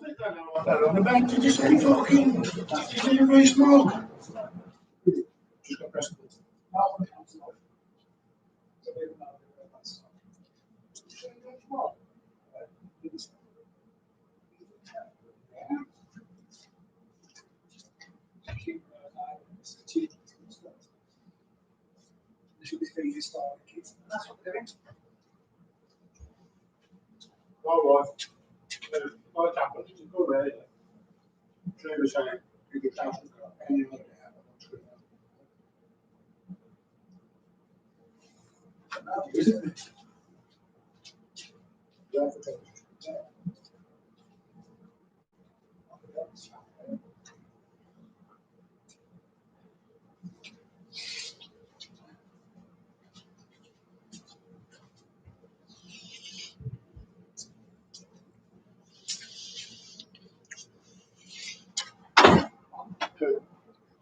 think I know what they're on about. Did you say fucking? Did you say you're very smoke? Just got pressed. All right. What happened? Go ahead. Trevor saying you could tell any other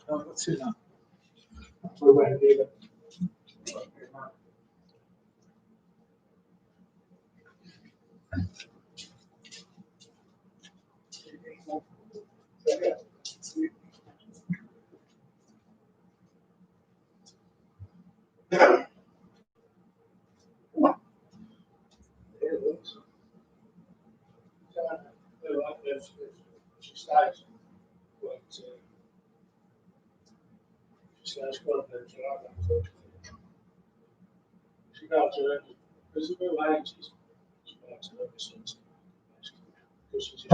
What's in that? We went here. She starts, but she starts going to she got to her physical life. She's got to her since because she's just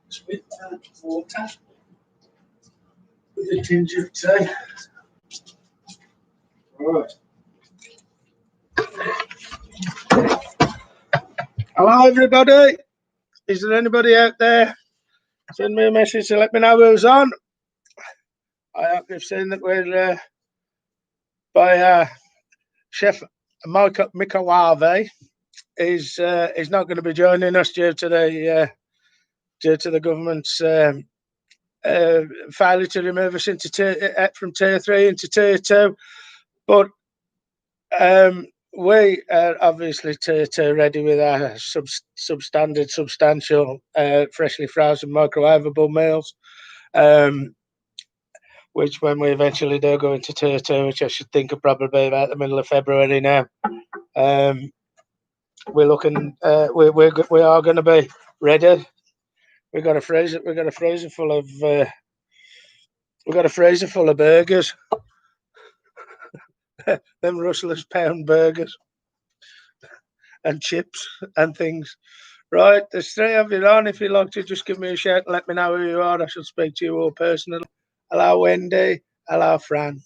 Sweet water with a ginger tea. Right. Hello, everybody. Is there anybody out there? Send me a message to let me know who's on. I hope you've seen that we're by Chef Mikawave is not going to be joining us due to the government's failure to remove us from tier 3 into tier 2. But we are obviously tier 2 ready with our substandard, substantial, freshly frozen microwavable meals. Which when we eventually do go into tier 2, which I should think will probably be about the middle of February now, we're looking. We are going to be ready. We've got a freezer full of. We've got a freezer full of burgers. Them Rustler's pound burgers and chips and things. Right, there's 3 of you on. If you'd like to just give me a shout and let me know who you are, I shall speak to you all personally. Hello, Wendy. Hello, Fran.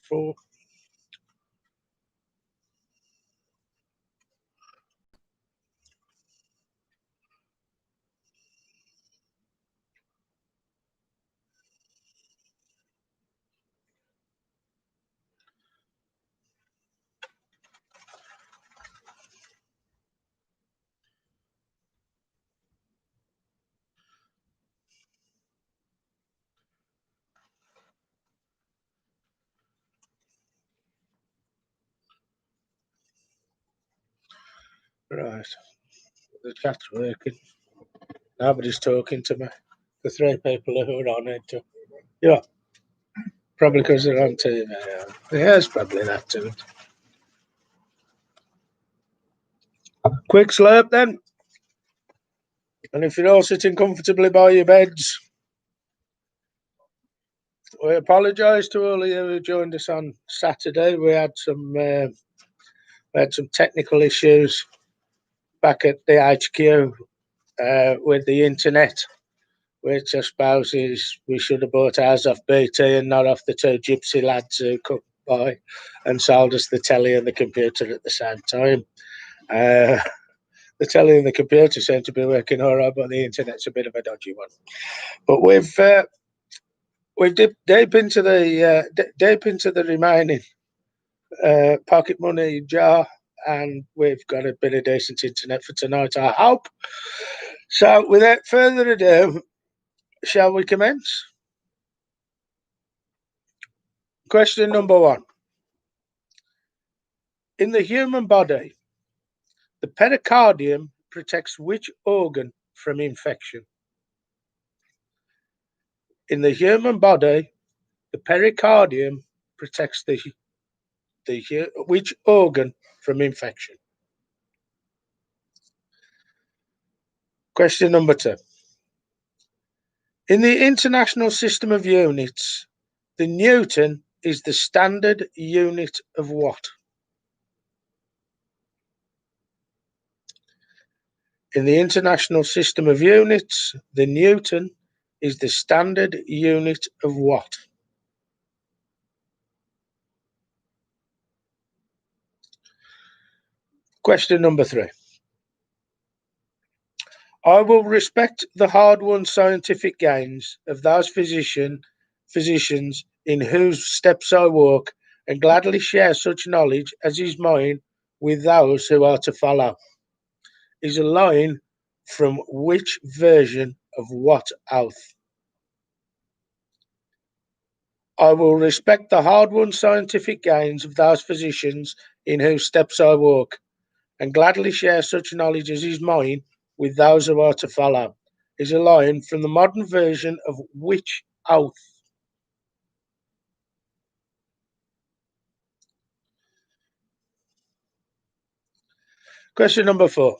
Four. Right. The chat's working. Nobody's talking to me. The 3 people who are on it. Yeah. Probably because they're on TV. Yeah, it's probably that too. Quick slurp then. And if you're all sitting comfortably by your beds, we apologise to all of you who joined us on Saturday. We had some technical issues back at the HQ with the internet, which I suppose is we should have bought ours off BT and not off the 2 gypsy lads who come by and sold us the telly and the computer at the same time. The telly and the computer seem to be working all right, but the internet's a bit of a dodgy one. But we've dipped deep into the remaining pocket money jar, and we've got a bit of decent internet for tonight, I hope. So, without further ado, shall we commence? Question number 1. In the human body, the pericardium protects which organ from infection? In the human body, the pericardium protects which organ from infection? Question number 2. In the International System of Units, the Newton is the standard unit of what? In the International System of Units, the Newton is the standard unit of what? Question number 3. I will respect the hard-won scientific gains of those physicians physicians in whose steps I walk, and gladly share such knowledge as is mine with those who are to follow, is a line from which version of what oath? I will respect the hard-won scientific gains of those physicians in whose steps I walk, and gladly share such knowledge as is mine with those who are to follow, is a line from the modern version of which oath? Question number 4.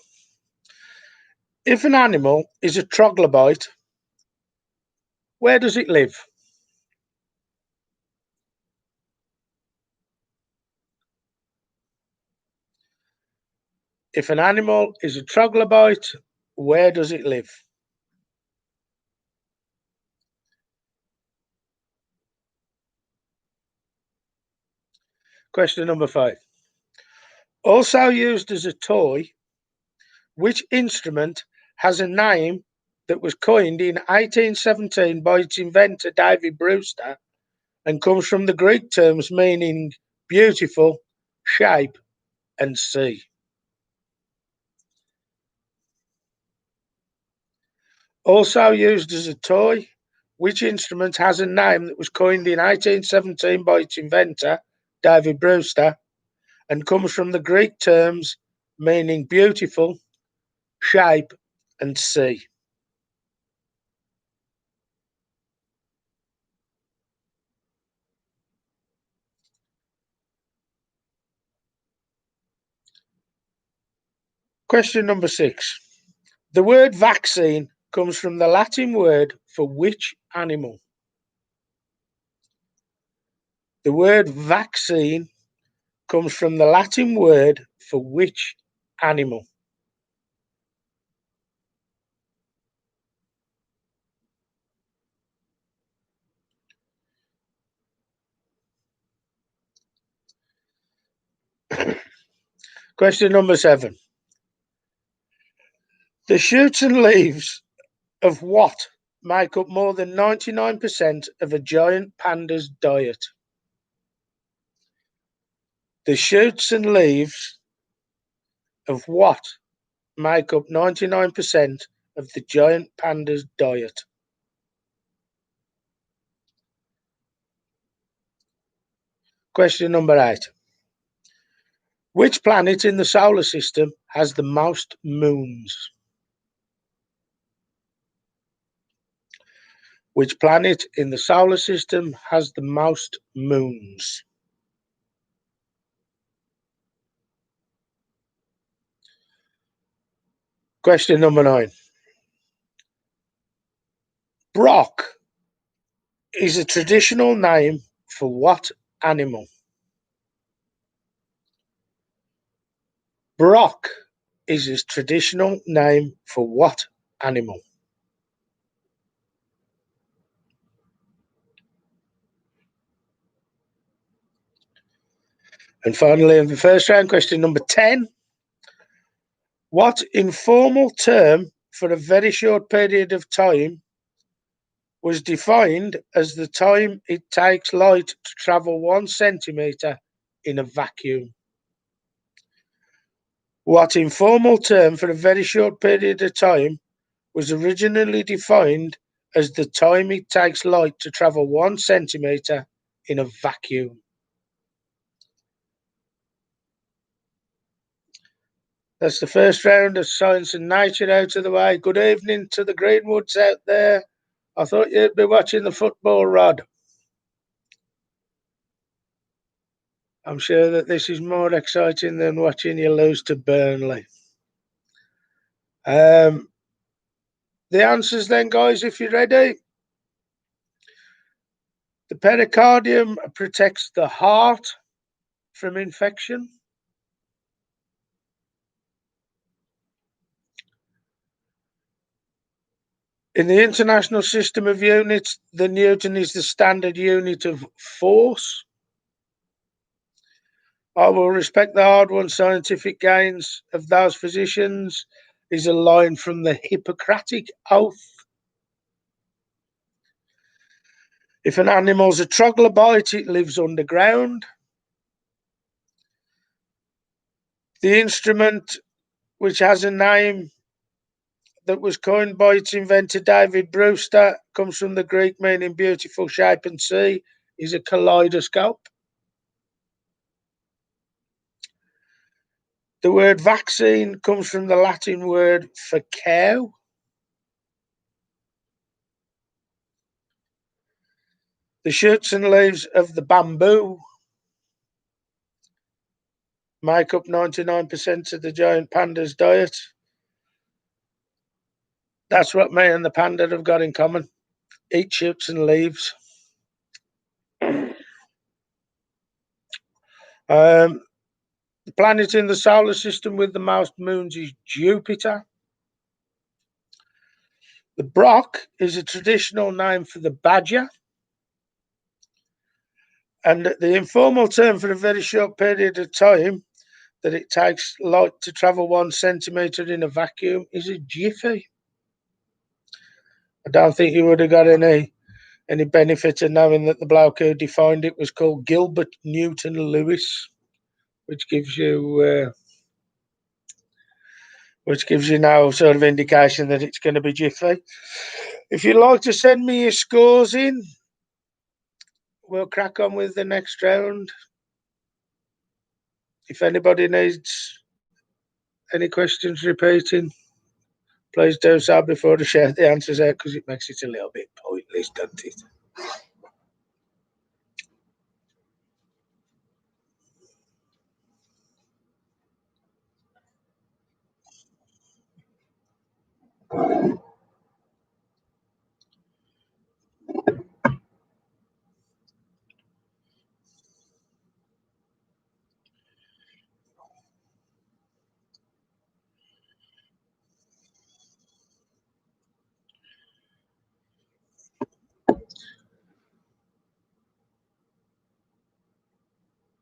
If an animal is a troglodyte, where does it live? If an animal is a troglodyte, where does it live? Question number 5. Also used as a toy, which instrument has a name that was coined in 1817 by its inventor David Brewster and comes from the Greek terms meaning beautiful, shape, and see? Also used as a toy, which instrument has a name that was coined in 1817 by its inventor David Brewster and comes from the Greek terms meaning beautiful, shape, and see? Question number 6. The word vaccine comes from the Latin word for which animal? The word vaccine comes from the Latin word for which animal? Question number 7. The shoots and leaves of what make up more than 99% of a giant panda's diet? The shoots and leaves of what make up 99% of the giant panda's diet? Question number 8. Which planet in the solar system has the most moons? Which planet in the solar system has the most moons? Question number 9. Brock is a traditional name for what animal? Brock is a traditional name for what animal? And finally, in the first round, question number 10. What informal term for a very short period of time was defined as the time it takes light to travel 1 centimetre in a vacuum? What informal term for a very short period of time was originally defined as the time it takes light to travel 1 centimetre in a vacuum? That's the first round of science and nature out of the way. Good evening to the Greenwoods out there. I thought you'd be watching the football, Rod. I'm sure that this is more exciting than watching you lose to Burnley. The answers then, guys, if you're ready. The pericardium protects the heart from infection. In the International System of Units, the Newton is the standard unit of force. I will respect the hard-won scientific gains of those physicians is a line from the Hippocratic Oath. If an animal's a troglodyte, it lives underground. The instrument, which has a name that was coined by its inventor David Brewster, comes from the Greek meaning beautiful shape and see, is a kaleidoscope. The word vaccine comes from the Latin word for cow. The shoots and leaves of the bamboo make up 99% of the giant panda's diet. That's what me and the panda have got in common. Eat shoots and leaves. The planet in the solar system with the most moons is Jupiter. The brock is a traditional name for the badger. And the informal term for a very short period of time that it takes light to travel 1 centimetre in a vacuum is a jiffy. I don't think you would have got any benefit of knowing that the bloke who defined it was called Gilbert Newton Lewis, which gives you no sort of indication that it's going to be jiffy. If you'd like to send me your scores in, we'll crack on with the next round. If anybody needs any questions repeating, please do so before I share the answers out, because it makes it a little bit pointless, doesn't it?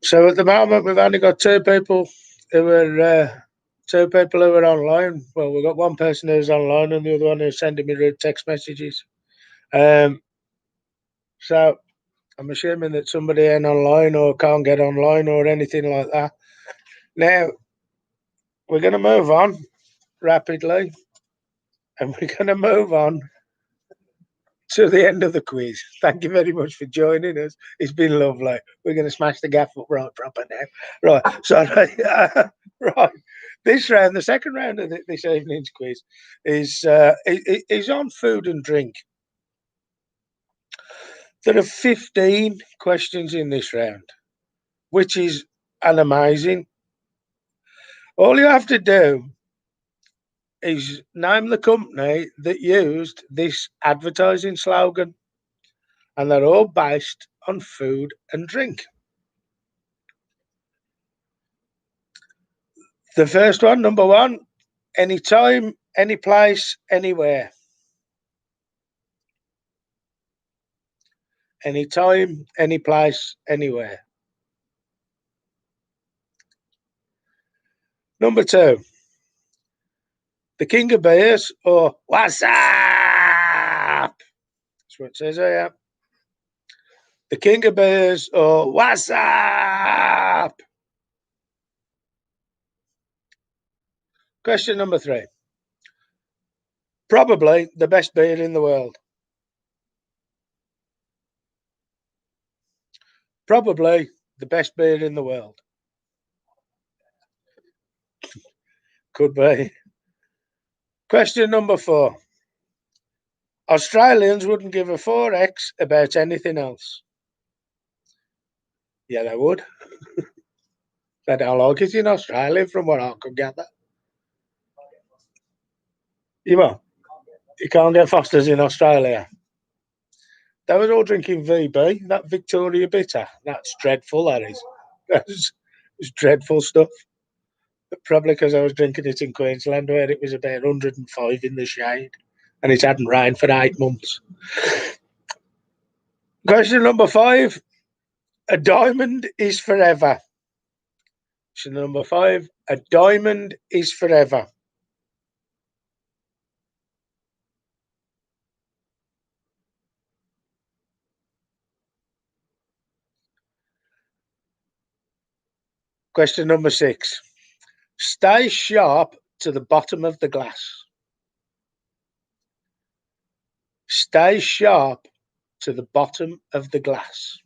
So at the moment, we've only got two people who are online. Well, we've got one person who's online and the other one who's sending me text messages. So I'm assuming that somebody ain't online or can't get online or anything like that. Now, we're going to move on rapidly, and we're going to move on to the end of the quiz. Thank you very much for joining us. It's been lovely. We're going to smash the gaff up right proper now. Right. So, right. This round, the second round of this evening's quiz, is on food and drink. There are 15 questions in this round, which is an amazing. All you have to do is name the company that used this advertising slogan, and they're all based on food and drink. The first one, number one, anytime, any place, anywhere. Anytime, any place, anywhere. Number two, the King of Beers or what's up? That's what it says here. The King of Beers or what's up? Question number three. Probably the best beer in the world. Probably the best beer in the world. Could be. Question number four. Australians wouldn't give a 4X about anything else. Yeah, they would. They don't like it in Australia, from what I could gather. You know, you can't get Fosters in Australia. They were all drinking VB, that Victoria Bitter. That's dreadful, that is. That's dreadful stuff. Probably because I was drinking it in Queensland, where it was about 105 in the shade, and it hadn't rained for 8 months. Question number five. A diamond is forever. Question number five. A diamond is forever. Question number 6. Stay sharp to the bottom of the glass. Stay sharp to the bottom of the glass.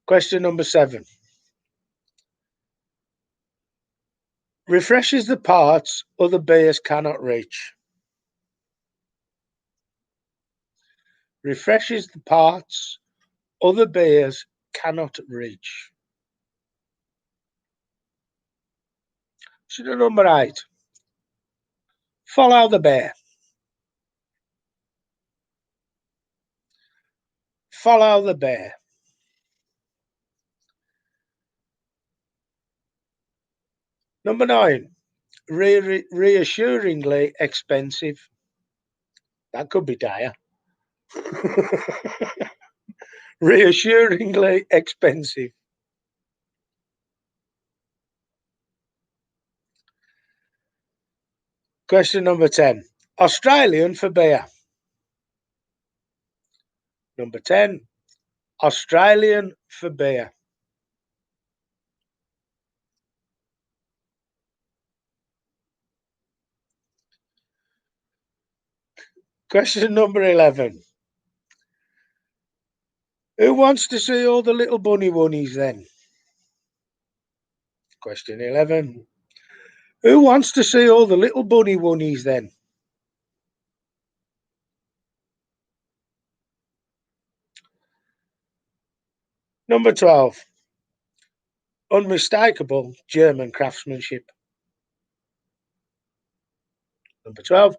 Question number 7. Refreshes the parts other bears cannot reach. Refreshes the parts other bears cannot reach. Question number 8. Follow the bear. Follow the bear. Number 9. Reassuringly expensive. That could be dire. Reassuringly expensive. Question number 10. Australian for beer. Number 10. Australian for beer. Question number 11. Who wants to see all the little bunny wunnies then? Question 11. Who wants to see all the little bunny wunnies then? Number 12. Unmistakable German craftsmanship. Number 12.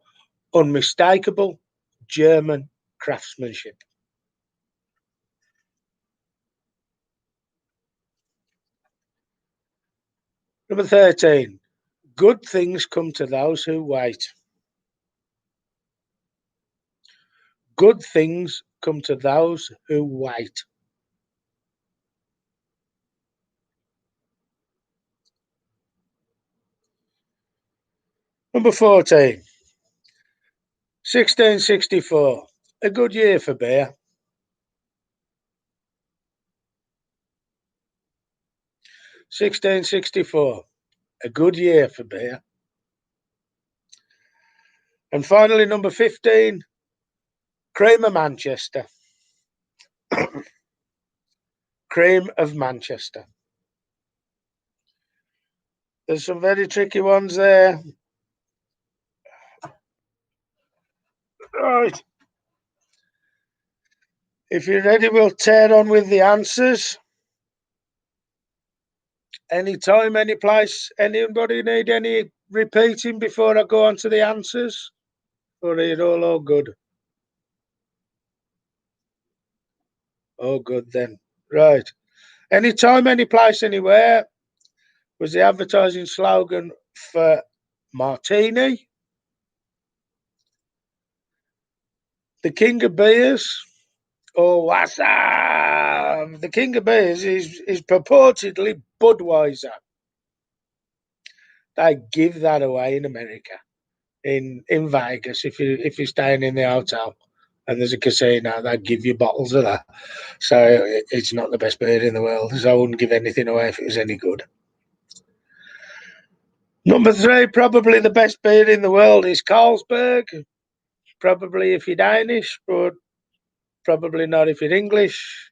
Unmistakable German craftsmanship. Number 13. Good things come to those who wait. Good things come to those who wait. Number 14. 1664. A good year for beer. 1664. A good year for beer. And finally, number 15. Cream of Manchester. Cream of Manchester. There's some very tricky ones there. Right. If you're ready, we'll tear on with the answers. Any time, any place, anybody need any repeating before I go on to the answers? Or are you all good? Oh, good then. Right. Any time, any place, anywhere was the advertising slogan for Martini. The King of Beers. Oh, what's up? The King of Beers is purportedly Budweiser. They give that away in America, in Vegas. If you're staying in the hotel and there's a casino, they give you bottles of that. So it's not the best beer in the world. So I wouldn't give anything away if it was any good. Number 3, probably the best beer in the world is Carlsberg. Probably if you're Danish, but probably not if you're English.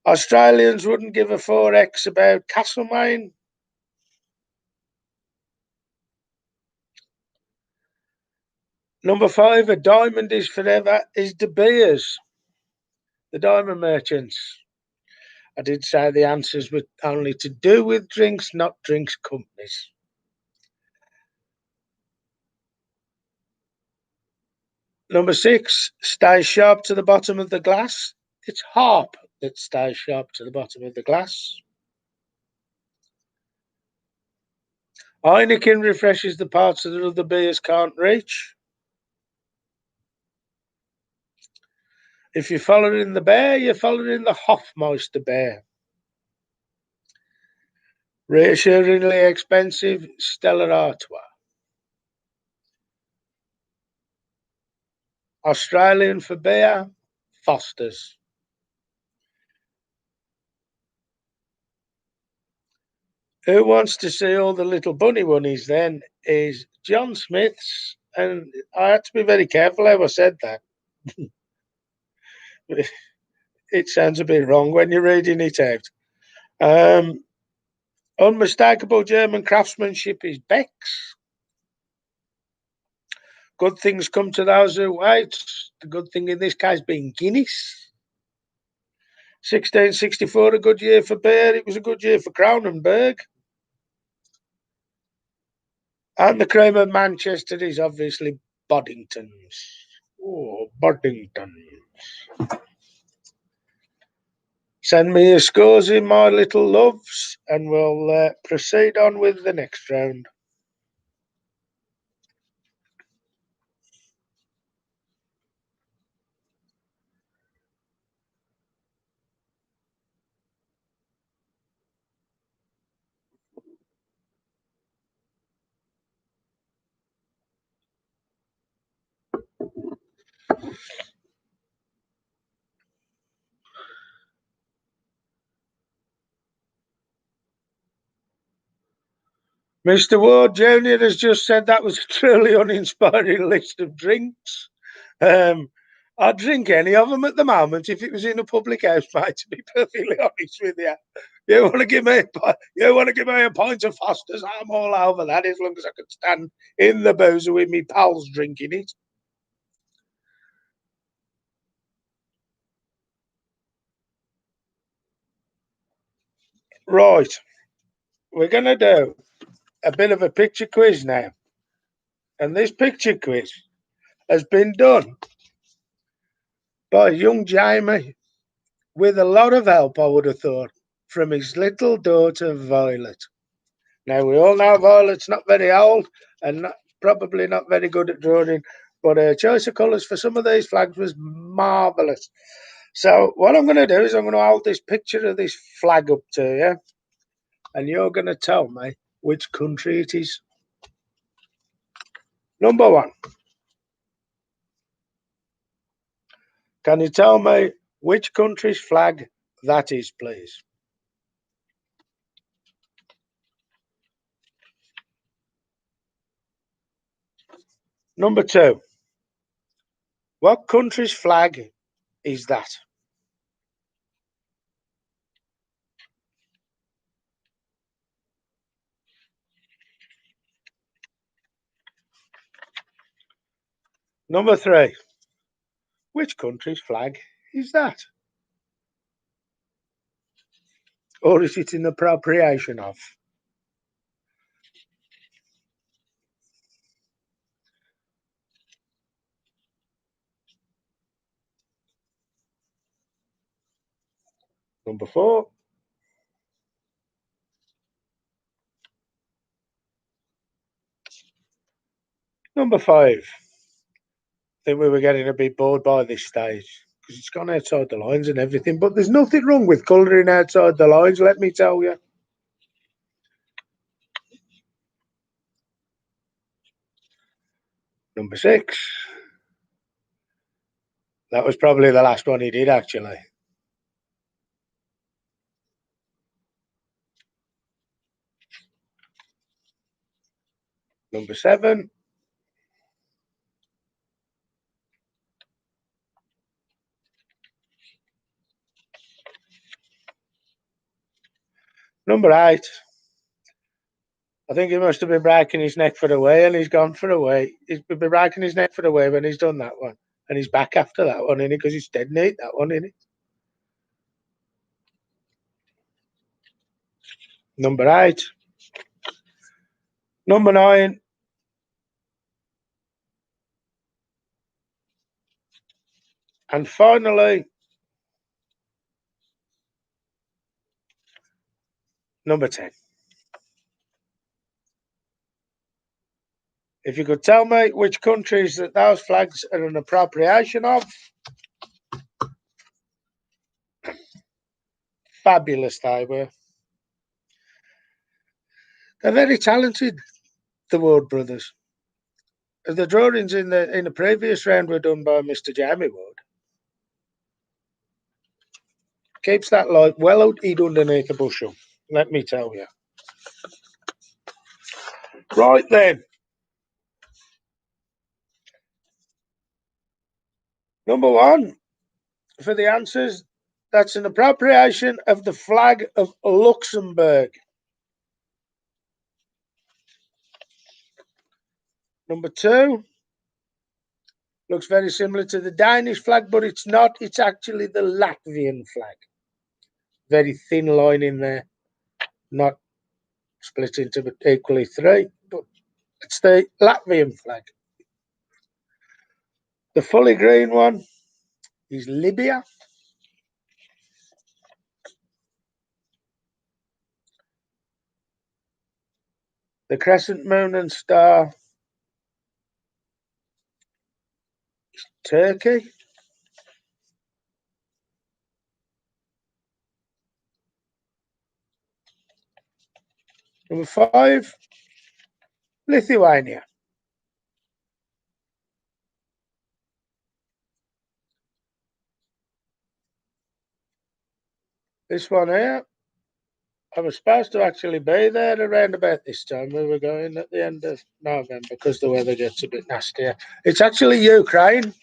Australians wouldn't give a 4X about Castlemaine. Number 5, a diamond is forever, is De Beers, the diamond merchants. I did say the answers were only to do with drinks, not drinks companies. Number 6, stay sharp to the bottom of the glass. It's harp that stays sharp to the bottom of the glass. Heineken refreshes the parts that other beers can't reach. If you're following the bear, you're following the Hofmeister bear. Reassuringly expensive, Stella Artois. Australian for beer, Foster's. Who wants to see all the little bunny bunnies then is John Smith's, and I had to be very careful how I said that. It sounds a bit wrong when you're reading it out. Unmistakable German craftsmanship is Beck's. Good things come to those who wait. The good thing in this case being Guinness. 1664, a good year for beer. It was a good year for Kronenberg. And the cream of Manchester is obviously Boddington's. Oh, Boddington's. Send me your scores in, my little loves, and we'll proceed on with the next round. Mr. Ward Jr. has just said that was a truly uninspiring list of drinks. I'd drink any of them at the moment if it was in a public house, mate, to be perfectly honest with you. You want to give me a pint of Foster's, I'm all over that as long as I can stand in the boozer with me pals drinking it. Right, we're going to do a bit of a picture quiz now. And this picture quiz has been done by young Jamie with a lot of help, I would have thought, from his little daughter Violet. Now, we all know Violet's not very old and probably not very good at drawing, but her choice of colours for some of these flags was marvellous. So, what I'm going to do is I'm going to hold this picture of this flag up to you, and you're going to tell me which country it is. Number one. Can you tell me which country's flag that is, please? Number two. What country's flag is that? Number three. Which country's flag is that? Or is it an appropriation of? Number four. Number five. I think we were getting a bit bored by this stage because it's gone outside the lines and everything, but there's nothing wrong with colouring outside the lines, let me tell you. Number six. That was probably the last one he did, actually. Number seven. Number eight. I think he must have been breaking his neck for a way, and he's gone for a way. He's been breaking his neck for a way when he's done that one, and he's back after that one, innit? Because he's dead neat that one, innit? Number eight. Number nine. And finally, number 10. If you could tell me which countries that those flags are an appropriation of, fabulous they were. They're very talented, the Ward brothers. The drawings in the previous round were done by Mr. Jamie Ward. Keeps that light well hid underneath the bushel, let me tell you. Right then. Number one for the answers, that's an appropriation of the flag of Luxembourg. Number two, looks very similar to the Danish flag, but it's not. It's actually the Latvian flag. Very thin line in there, not split into equally three, but it's the Latvian flag. The fully green one is Libya. The crescent moon and star is Turkey. Number five, Lithuania. This one here, I was supposed to actually be there around about this time. We were going at the end of November because the weather gets a bit nastier. It's actually Ukraine.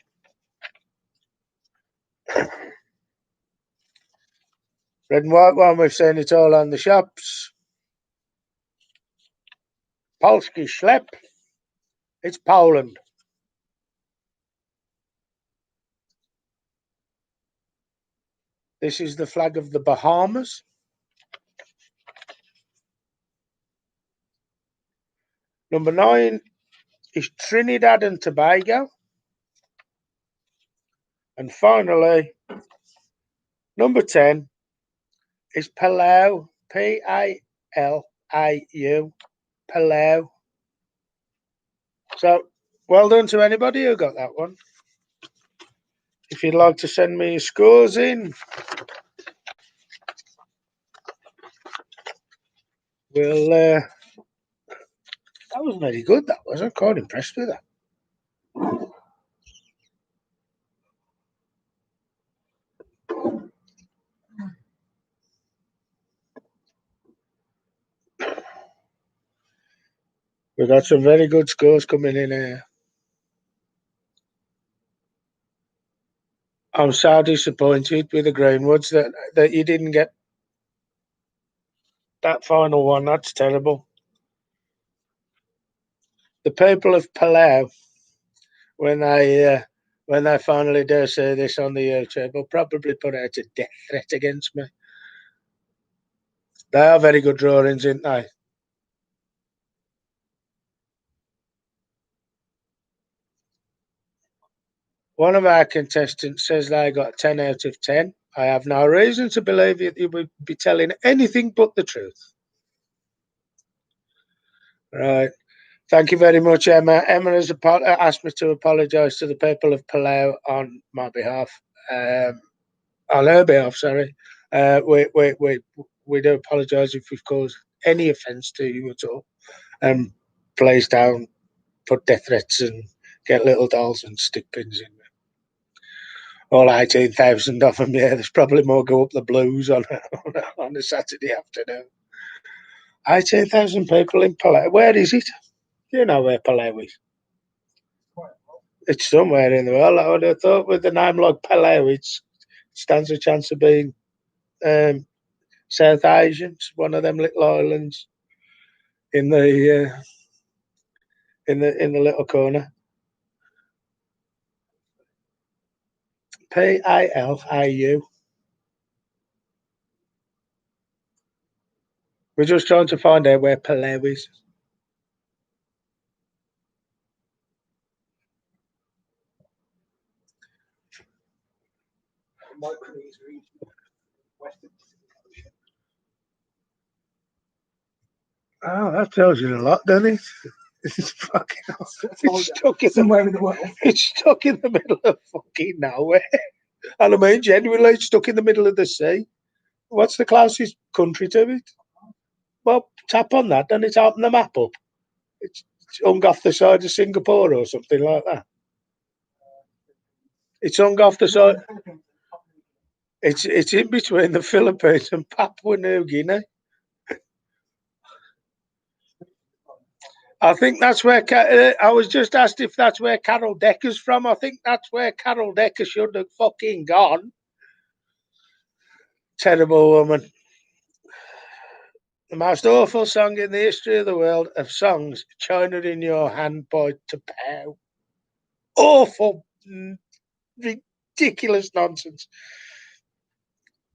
Red and white one, we've seen it all on the shops. Polski Schlep. It's Poland. This is the flag of the Bahamas. Number 9 is Trinidad and Tobago. And finally, number 10 is Palau, P-A-L-A-U, Palau. So, well done to anybody who got that one. If you'd like to send me your scores in, we'll... that was very good, that was. I'm quite impressed with that. We've got some very good scores coming in here. I'm so disappointed with the Greenwoods that you didn't get that final one. That's terrible. The people of Palau, when they finally do see this on the YouTube, will probably put out a death threat against me. They are very good drawings, aren't they? One of our contestants says they got 10 out of 10. I have no reason to believe you would be telling anything but the truth. Right. Thank you very much, Emma. Emma has asked me to apologise to the people of Palau on my behalf. On her behalf, sorry. We do apologise if we've caused any offence to you at all. Please don't put death threats and get little dolls and stick pins in. All 18,000 of them, yeah. There's probably more go up the blues on a Saturday afternoon. 18,000 people in Palau. Where is it? You know where Palau is. It's somewhere in the world. I would have thought with a name like Palau, it stands a chance of being South Asian. It's one of them little islands in the little corner. Palau. We're just trying to find out where Palau is. Oh, that tells you a lot, doesn't it? It's fucking. It's stuck in somewhere in the world. It's stuck in the middle of fucking nowhere. And I mean, genuinely, it's stuck in the middle of the sea. What's the closest country to it? Well, tap on that, and it's open the map up. It's hung off the side of Singapore or something like that. It's hung off the side. It's in between the Philippines and Papua New Guinea. I think that's where I was just asked if that's where Carol Decker's from. I think that's where Carol Decker should have fucking gone. Terrible woman. The most awful song in the history of the world of songs, China in Your Hand by T'Pau. Awful, ridiculous nonsense.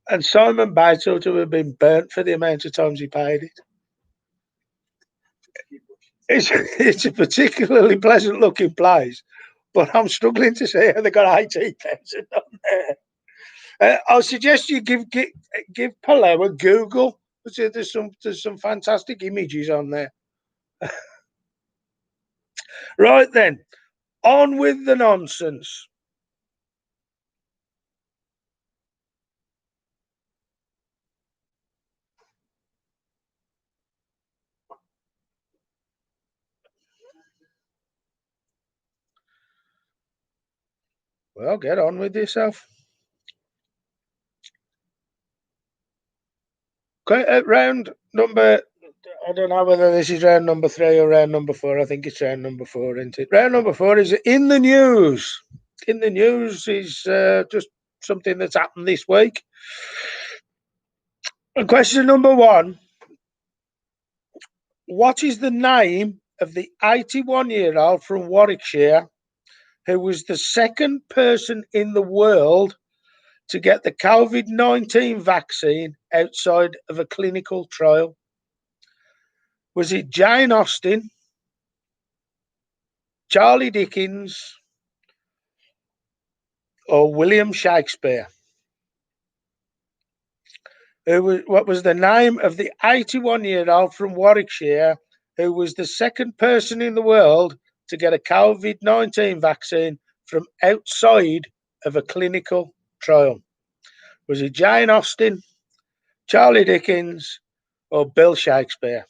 And Simon Bates ought to have been burnt for the amount of times he paid it. It's a particularly pleasant looking place, but I'm struggling to see how they got 18,000 on there. I suggest you give Palau a Google. There's some fantastic images on there. Right then, on with the nonsense. Well, get on with yourself. Okay, round number. I don't know whether this is round number 3 or round number 4. I think it's round number 4, isn't it? Round number 4 is in the news. In the news is just something that's happened this week. And question number 1: what is the name of the 81-year-old from Warwickshire who was the second person in the world to get the COVID-19 vaccine outside of a clinical trial? Was it Jane Austen, Charlie Dickens, or William Shakespeare? What was the name of the 81-year-old from Warwickshire who was the second person in the world to get a COVID-19 vaccine from outside of a clinical trial? Was it Jane Austen, Charlie Dickens, or Bill Shakespeare?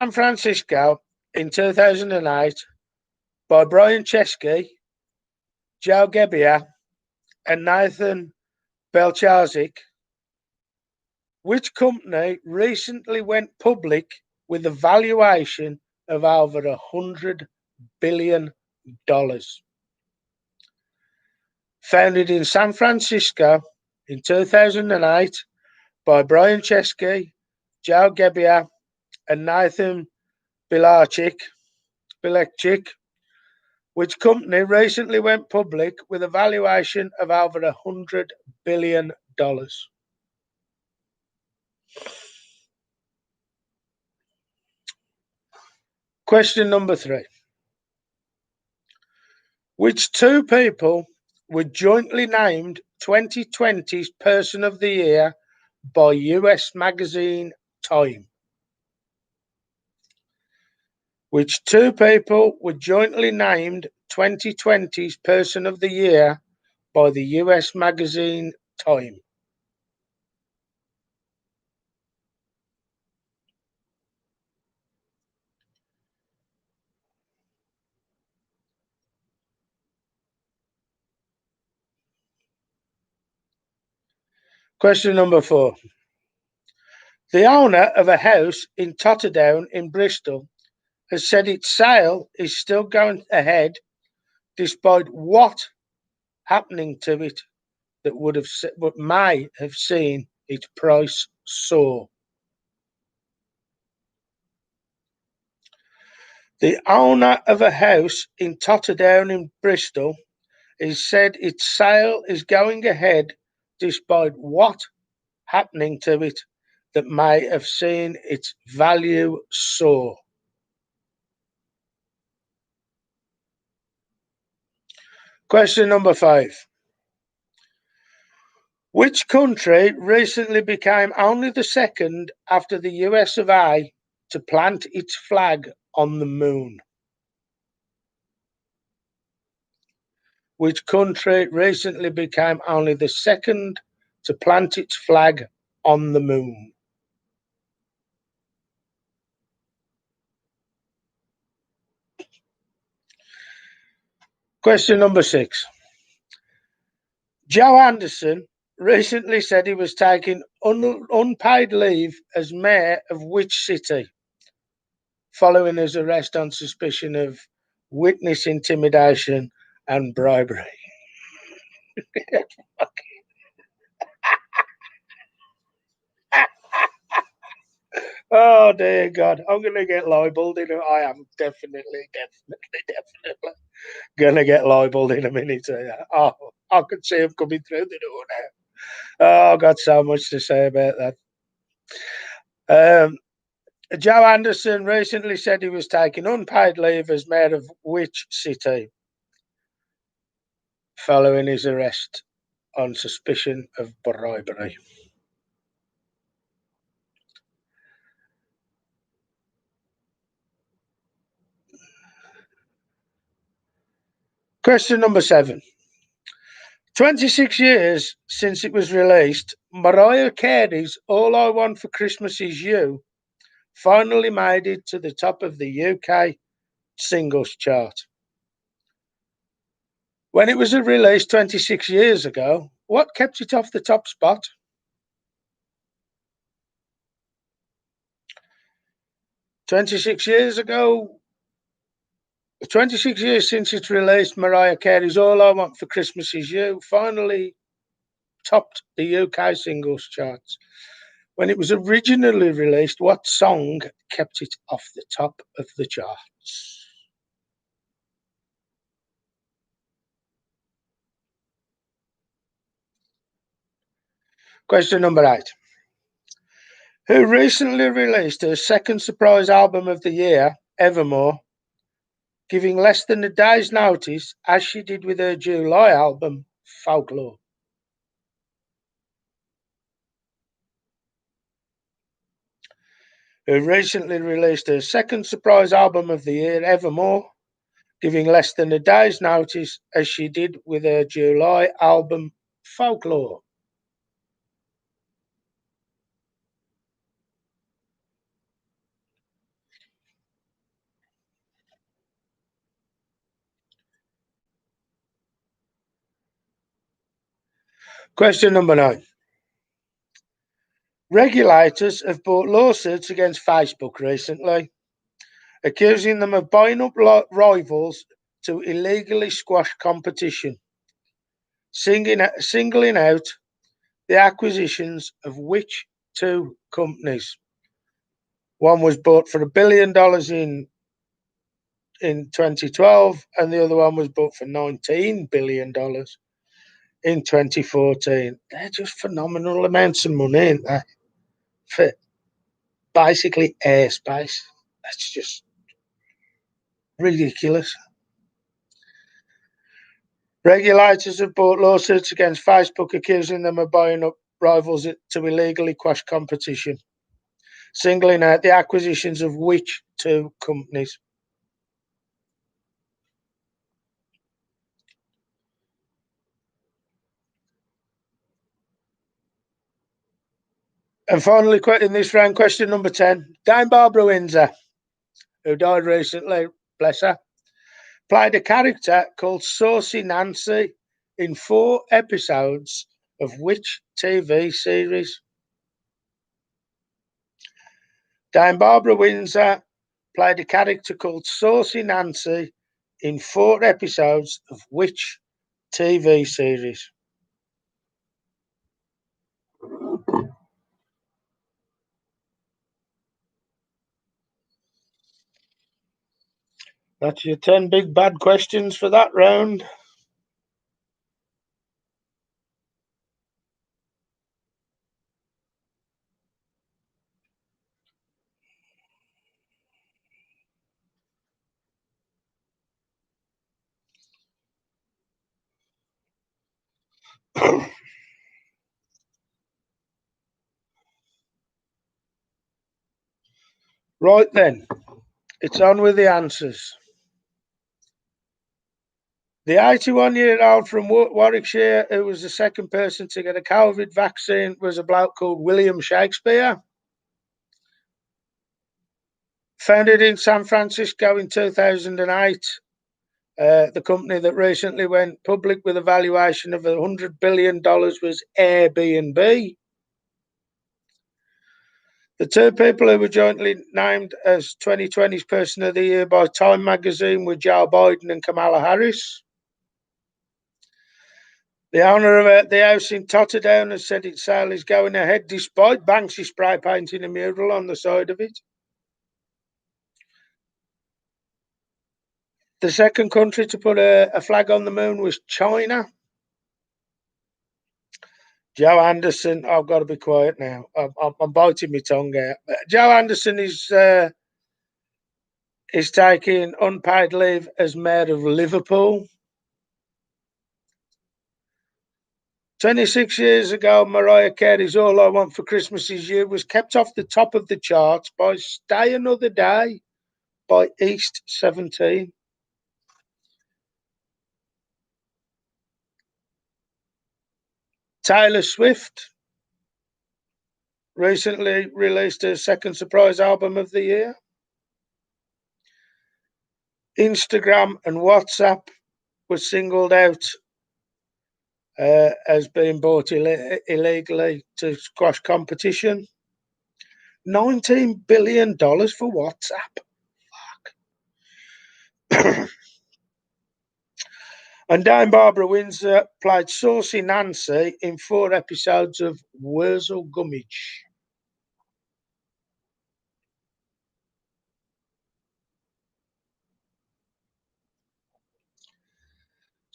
San Francisco in 2008 by Brian Chesky, Joe Gebbia, and Nathan Belcharzik. Which company recently went public with a valuation of over $100 billion? Founded in San Francisco in 2008 by Brian Chesky, Joe Gebbia, and Nathan Bilecik, which company recently went public with a valuation of over $100 billion? Question number 3. Which 2 people were jointly named 2020's Person of the Year by US magazine Time? Which 2 people were jointly named 2020's Person of the Year by the US magazine Time? Question number 4. The owner of a house in Totterdown in Bristol has said its sale is still going ahead despite what happening to it that may have seen its price soar. The owner of a house in Totterdown in Bristol has said its sale is going ahead despite what happening to it that may have seen its value soar. Question number 5. Which country recently became only the second after the US of A to plant its flag on the moon? Which country recently became only the second to plant its flag on the moon? Question number 6. Joe Anderson recently said he was taking unpaid leave as mayor of which city, following his arrest on suspicion of witness intimidation and bribery? Oh dear God, I'm gonna get libelled in I am definitely gonna get libelled in a minute. Oh, I can see him coming through the door now. Oh, I've got so much to say about that. Joe Anderson recently said he was taking unpaid leave as mayor of which city, following his arrest on suspicion of bribery? Question number 7. 26 years since it was released, Mariah Carey's All I Want for Christmas Is You finally made it to the top of the UK singles chart. When it was released 26 years ago, what kept it off the top spot? 26 years ago, 26 years since it's released, Mariah Carey's All I Want for Christmas Is You finally topped the UK singles charts. When it was originally released, what song kept it off the top of the charts? Question number 8. Who recently released her second surprise album of the year, Evermore, giving less than a day's notice, as she did with her July album, Folklore? Who recently released her second surprise album of the year, Evermore, giving less than a day's notice, as she did with her July album, Folklore? Question number 9. Regulators have brought lawsuits against Facebook recently, accusing them of buying up rivals to illegally squash competition, singling out the acquisitions of which two companies? One was bought for $1 billion in 2012, and the other one was bought for $19 billion in 2014. They're just phenomenal amounts of money, ain't they? For basically airspace. That's just ridiculous. Regulators have brought lawsuits against Facebook, accusing them of buying up rivals to illegally quash competition, singling out the acquisitions of which two companies? And finally, in this round, question number 10. Dame Barbara Windsor, who died recently, bless her, played a character called Saucy Nancy in 4 episodes of which TV series? Dame Barbara Windsor played a character called Saucy Nancy in 4 episodes of which TV series? That's your 10 big bad questions for that round. Right then, it's on with the answers. The 81-year-old from Warwickshire, who was the second person to get a COVID vaccine, was a bloke called William Shakespeare. Founded in San Francisco in 2008, The company that recently went public with a valuation of $100 billion was Airbnb. The two people who were jointly named as 2020's Person of the Year by Time magazine were Joe Biden and Kamala Harris. The owner of the house in Totterdown has said its sale is going ahead despite Banksy spray painting a mural on the side of it. The second country to put a flag on the moon was China. Joe Anderson, I've got to be quiet now. I'm biting my tongue out. Joe Anderson is taking unpaid leave as mayor of Liverpool. 26 years ago, Mariah Carey's All I Want for Christmas Is You was kept off the top of the charts by Stay Another Day by East 17. Taylor Swift recently released her second surprise album of the year. Instagram and WhatsApp were singled out as being bought illegally to squash competition. $19 billion for WhatsApp. Fuck. And Dame Barbara Windsor played Saucy Nancy in 4 episodes of Wurzel Gummidge.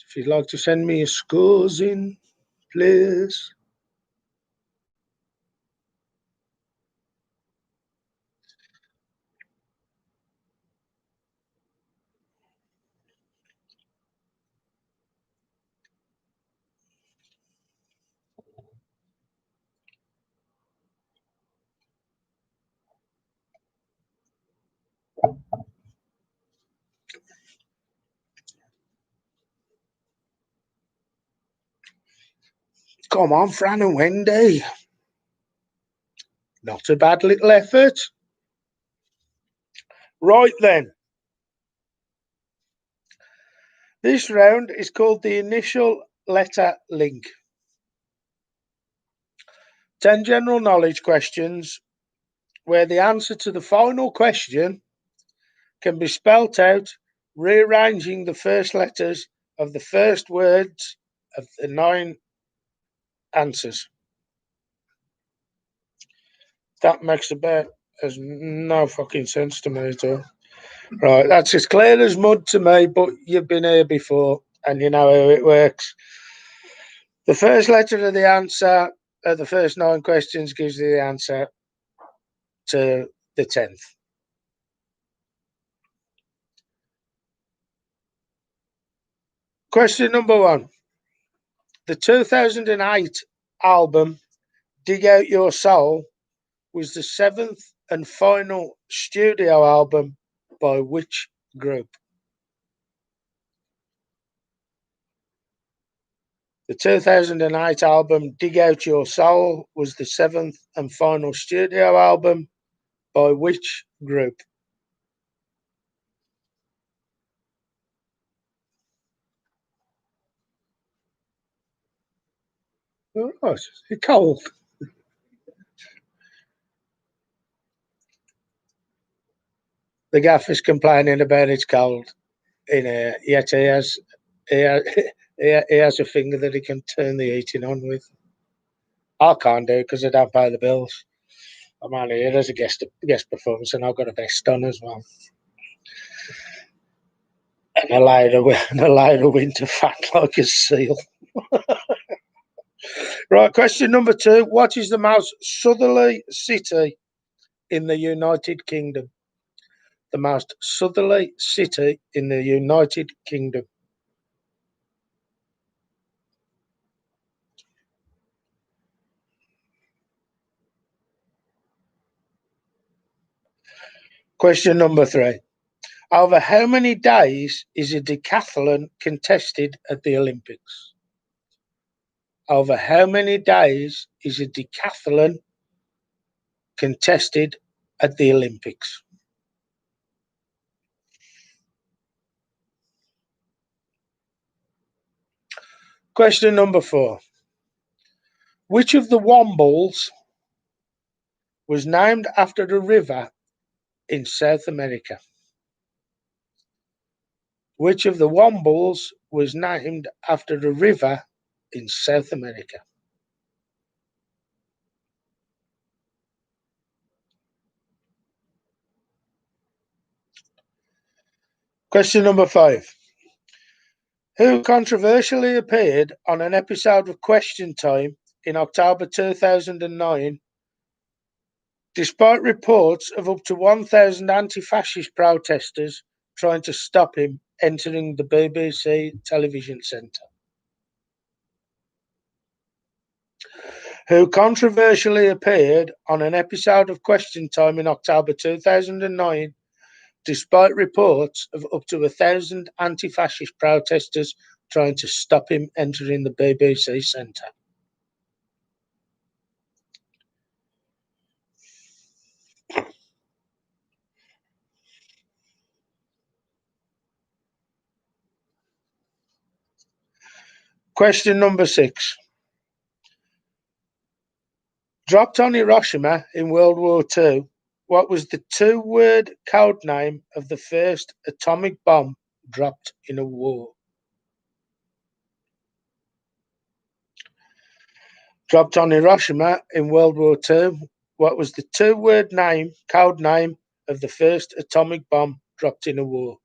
If you'd like to send me your scores in, please. Come on, Fran and Wendy. Not a bad little effort. Right then. This round is called the initial letter link. 10 general knowledge questions where the answer to the final question can be spelt out rearranging the first letters of the first words of the 9 answers. That makes about as no fucking sense to me at all. Right, that's as clear as mud to me, but you've been here before and you know how it works. The first letter of the answer of the first 9 questions gives you the answer to the 10th. Question number 1. The 2008 album Dig Out Your Soul was the 7th and final studio album by which group? The 2008 album Dig Out Your Soul was the 7th and final studio album by which group? Oh, it's cold. The gaffer's complaining about it's cold in here, yet he has he has a finger that he can turn the heating on with. I can't do it because I don't pay the bills. I'm only here as a guest performance, and I've got a vest on as well, and a layer of winter fat like a seal. Right, question number 2. What is the most southerly city in the United Kingdom? The most southerly city in the United Kingdom. Question number 3. Over how many days is a decathlon contested at the Olympics? Over how many days is a decathlon contested at the Olympics? Question number 4. Which of the Wombles was named after a river in South America? Which of the Wombles was named after a river in South America? Question number 5. Who controversially appeared on an episode of Question Time in October 2009, despite reports of up to 1,000 anti-fascist protesters trying to stop him entering the BBC television centre? Who controversially appeared on an episode of Question Time in October 2009, despite reports of up to 1,000 anti-fascist protesters trying to stop him entering the BBC centre? Question number 6. Dropped on Hiroshima in World War II, what was the 2-word code name of the first atomic bomb dropped in a war? Dropped on Hiroshima in World War II, what was the 2-word code name of the first atomic bomb dropped in a war?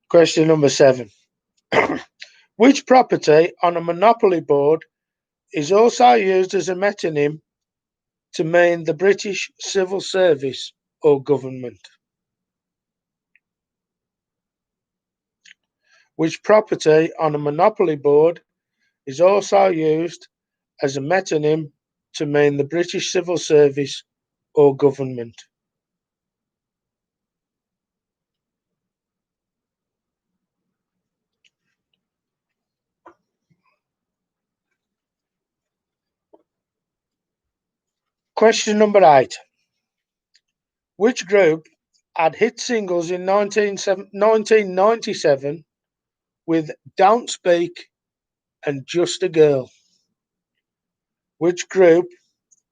Question number 7. Which property on a monopoly board is also used as a metonym to mean the British civil service or government? Which property on a monopoly board is also used as a metonym to mean the British civil service or government? Question number 8. Which group had hit singles in 1997 with Don't Speak and Just a Girl? Which group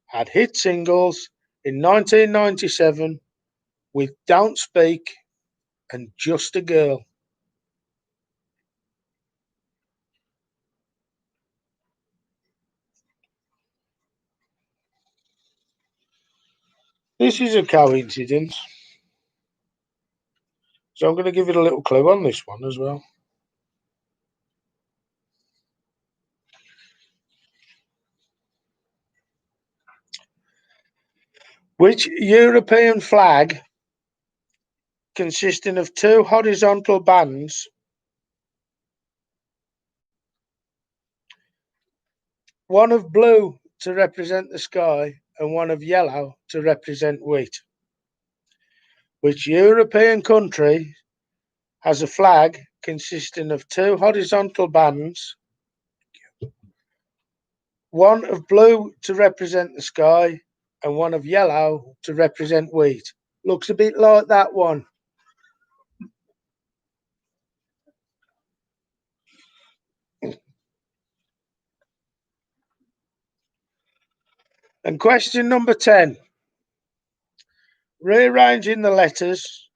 had hit singles in 1997 with Don't Speak and Just a Girl? This is a coincidence, so I'm going to give it a little clue on this one as well. Which European flag, consisting of 2 horizontal bands, one of blue to represent the sky and one of yellow to represent wheat? Which European country has a flag consisting of 2 horizontal bands, one of blue to represent the sky and one of yellow to represent wheat? Looks a bit like that one. And question number 10. Rearranging the letters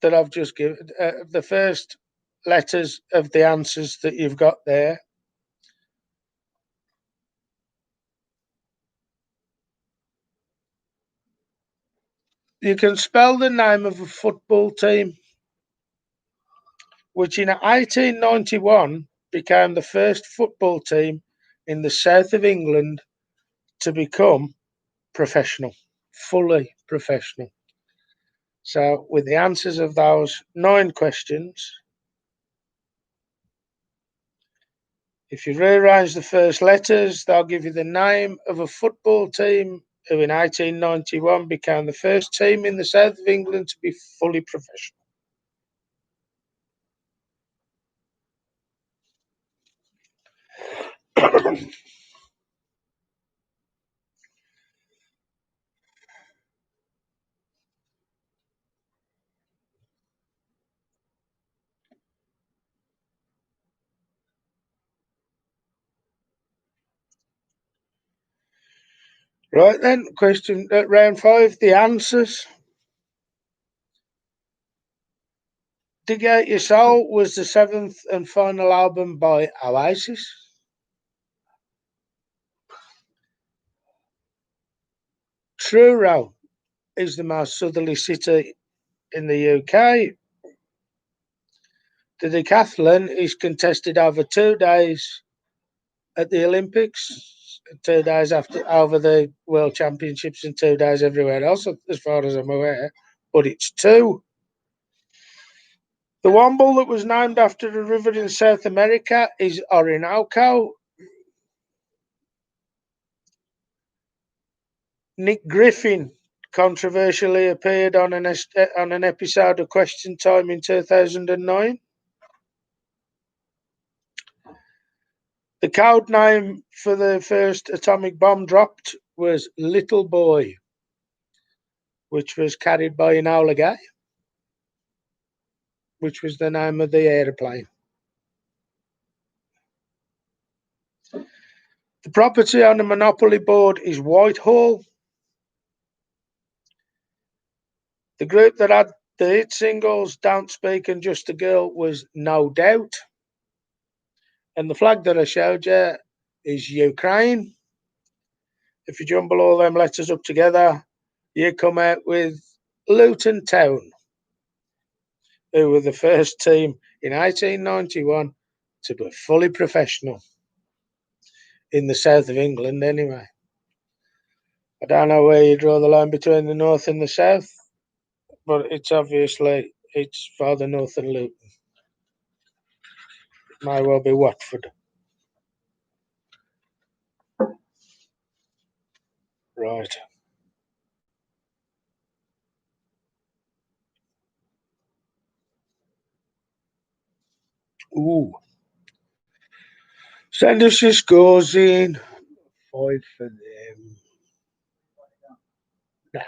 that I've just given, the first letters of the answers that you've got there. You can spell the name of a football team which in 1891 became the first football team in the south of England to become professional, fully professional. So, with the answers of those 9 questions, if you rearrange the first letters, they'll give you the name of a football team who in 1891 became the first team in the south of England to be fully professional. Right then, question round 5. The answers. Dig Out Your Soul was the 7th and final album by Oasis. Truro is the most southerly city in the UK. The decathlon is contested over 2 days at the Olympics, 2 days after over the World Championships, and 2 days everywhere else, as far as I'm aware. But it's 2. The Womble that was named after a river in South America is Orinoco. Nick Griffin controversially appeared on an episode of Question Time in 2009. The code name for the first atomic bomb dropped was Little Boy, which was carried by Enola Gay, which was the name of the aeroplane. The property on the Monopoly board is Whitehall. The group that had the hit singles Don't Speak and Just a Girl was No Doubt. And the flag that I showed you is Ukraine. If you jumble all them letters up together, you come out with Luton Town, who were the first team in 1891 to be fully professional in the south of England anyway. I don't know where you draw the line between the north and the south, but it's farther north than Luton. It might well be Watford. Right. Ooh. Send us your scores in. 5 for them. Now.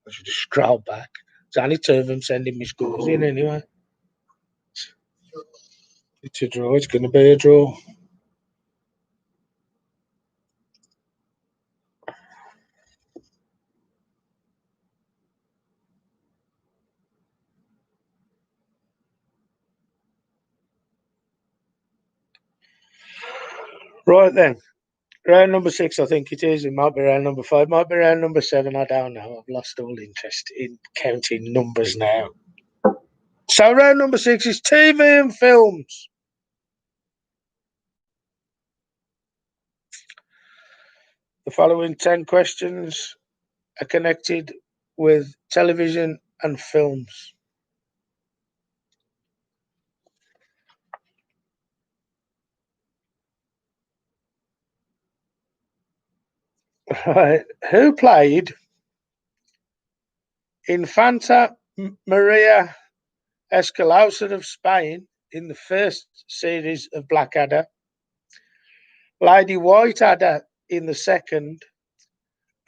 I should just scroll back. There's only 2 of them sending me scores in anyway. It's a draw. It's going to be a draw. Right then. Round number 6, I think it is. It might be round number 5. Might be round number 7. I don't know. I've lost all interest in counting numbers now. So round number 6 is TV and films. The following 10 questions are connected with television and films. Right. Who played Infanta Maria Escalausa of Spain in the first series of Blackadder, Lady Whiteadder in the second,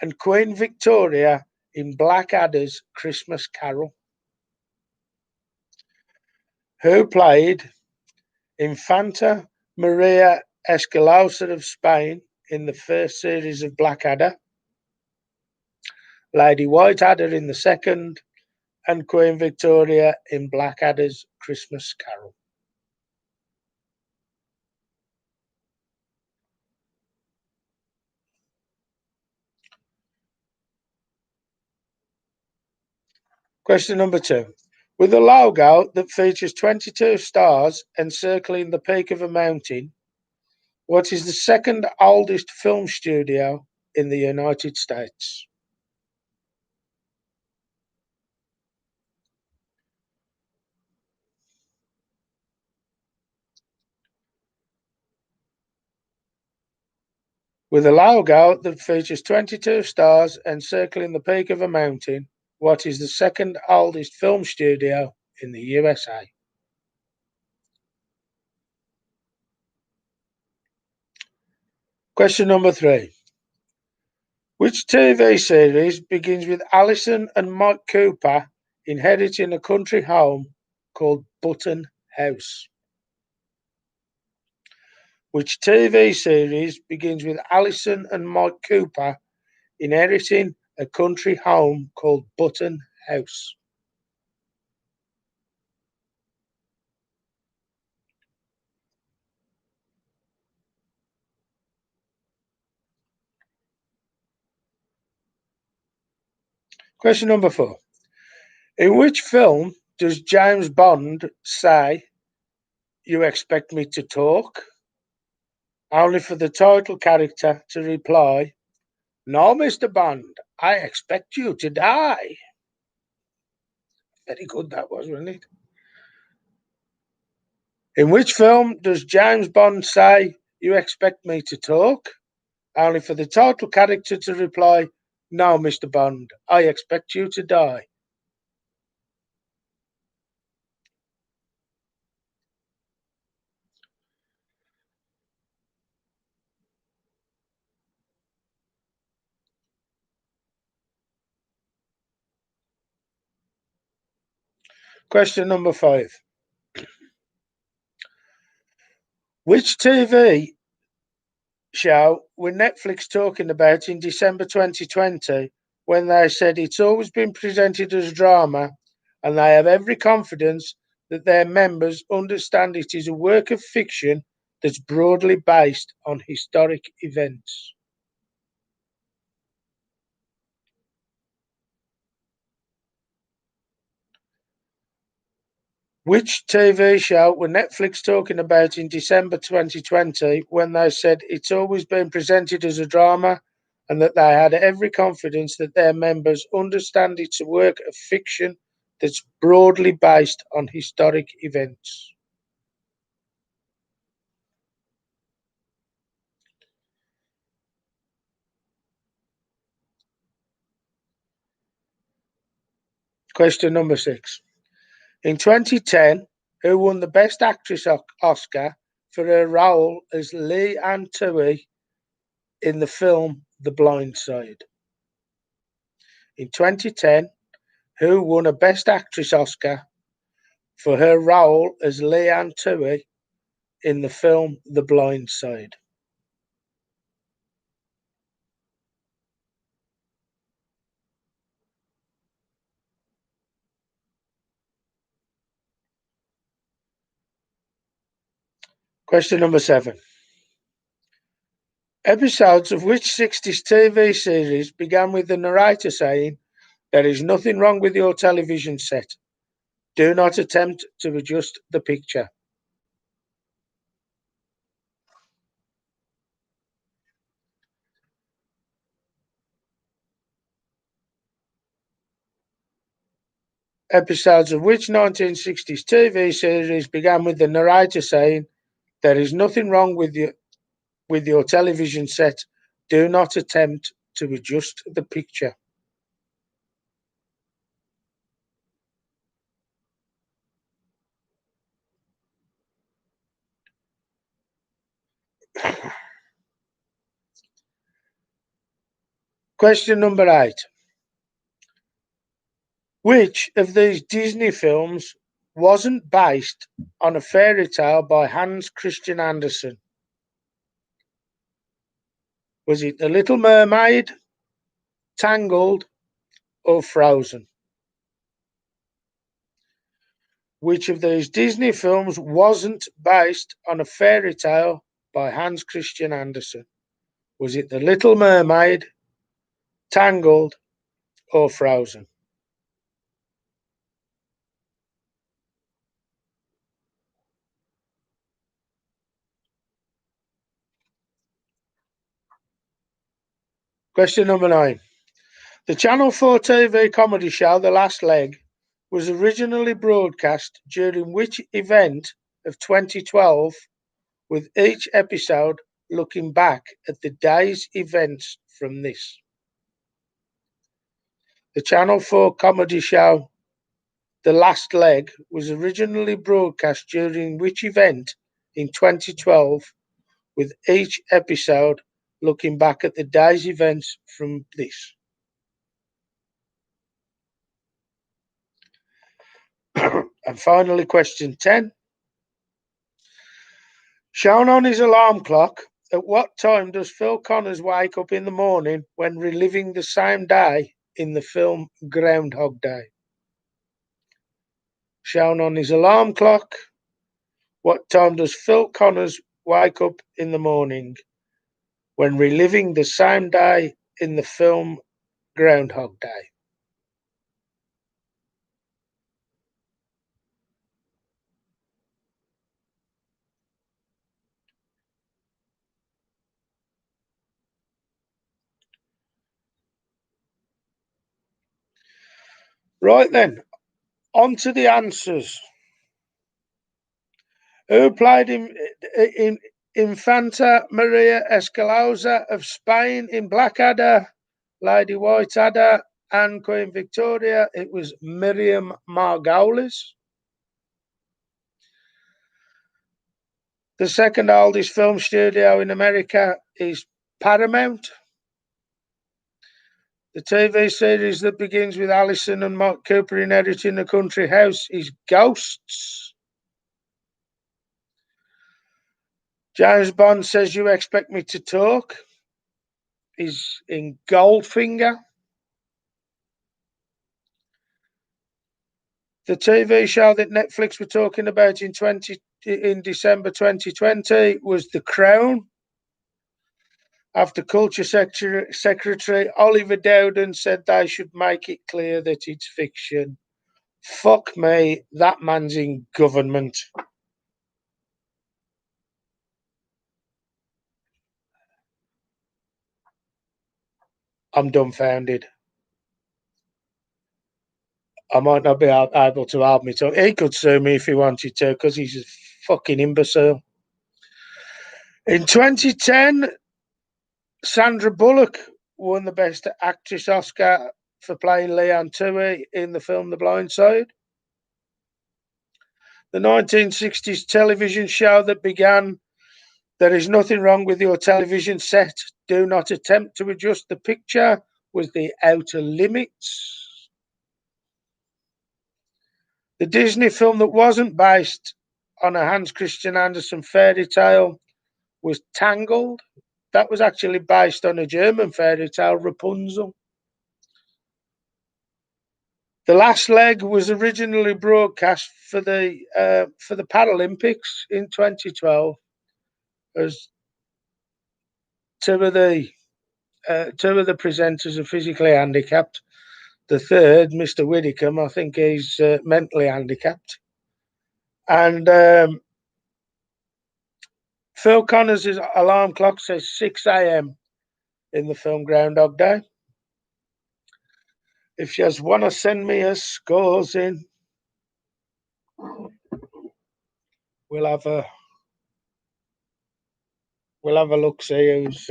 and Queen Victoria in Blackadder's Christmas Carol? Who played Infanta Maria Escalausa of Spain in the first series of Blackadder, Lady Whiteadder in the second, and Queen Victoria in Blackadder's Christmas Carol? Question number 2. With a logo that features 22 stars encircling the peak of a mountain, what is the second oldest film studio in the United States? With a logo that features 22 stars encircling the peak of a mountain, what is the second oldest film studio in the USA? Question number 3. Which TV series begins with Alison and Mike Cooper inheriting a country home called Button House? Which TV series begins with Alison and Mike Cooper inheriting a country home called Button House? Question number 4. In which film does James Bond say, "You expect me to talk?" only for the title character to reply, "No, Mr. Bond, I expect you to die." Very good that was, wasn't it? In which film does James Bond say, "You expect me to talk?" only for the title character to reply, "No, Mr. Bond, I expect you to die." Question number 5. Which TV show were Netflix talking about in December 2020 when they said it's always been presented as drama and they have every confidence that their members understand it is a work of fiction that's broadly based on historic events? Which TV show were Netflix talking about in December 2020 when they said it's always been presented as a drama and that they had every confidence that their members understand it's a work of fiction that's broadly based on historic events? Question number 6. In 2010, who won the Best Actress Oscar for her role as Lee Ann Tui in the film The Blind Side? In 2010, who won a Best Actress Oscar for her role as Lee Ann Tui in the film The Blind Side? Question number 7. Episodes of which 60s TV series began with the narrator saying, "There is nothing wrong with your television set. Do not attempt to adjust the picture"? Episodes of which 1960s TV series began with the narrator saying, "There is nothing wrong with your television set. Do not attempt to adjust the picture"? Question number 8. Which of these Disney films wasn't based on a fairy tale by Hans Christian Andersen? Was it The Little Mermaid, Tangled, or Frozen? Which of these Disney films wasn't based on a fairy tale by Hans Christian Andersen? Was it The Little Mermaid, Tangled, or Frozen? Question number 9. The Channel 4 TV comedy show The Last Leg was originally broadcast during which event of 2012, with each episode looking back at the day's events from this? The Channel 4 comedy show The Last Leg was originally broadcast during which event in 2012, with each episode looking back at the day's events from this. And finally, question 10. Shown on his alarm clock, at what time does Phil Connors wake up in the morning when reliving the same day in the film Groundhog Day? Shown on his alarm clock, what time does Phil Connors wake up in the morning when reliving the same day in the film Groundhog Day? Right then, on to the answers. Who played in Infanta Maria Escalona of Spain in Blackadder, Lady Whiteadder, and Queen Victoria? It was Miriam Margolyes. The second oldest film studio in America is Paramount. The TV series that begins with Alison and Mark Cooper inheriting a country house is Ghosts. James Bond Says You Expect Me to Talk is in Goldfinger. The TV show that Netflix were talking about in December 2020 was The Crown, after Culture Secretary Oliver Dowden said they should make it clear that it's fiction. Fuck me, that man's in government. I'm dumbfounded. I might not be able to hold me tongue. He could sue me if he wanted to, because he's a fucking imbecile. In 2010, Sandra Bullock won the Best Actress Oscar for playing Leanne Tui in the film The Blind Side. The 1960s television show that began, "There is nothing wrong with your television set. Do not attempt to adjust the picture," was The Outer Limits. The Disney film that wasn't based on a Hans Christian Andersen fairy tale was Tangled. That was actually based on a German fairy tale, Rapunzel. The last leg was originally broadcast for the Paralympics in 2012, as two of the presenters are physically handicapped. The third, Mr. Widdicombe, I think he's mentally handicapped. And Phil Connors' alarm clock says 6 a.m. in the film Groundhog Day. If you just want to send me a scores in, we'll have a look, see who's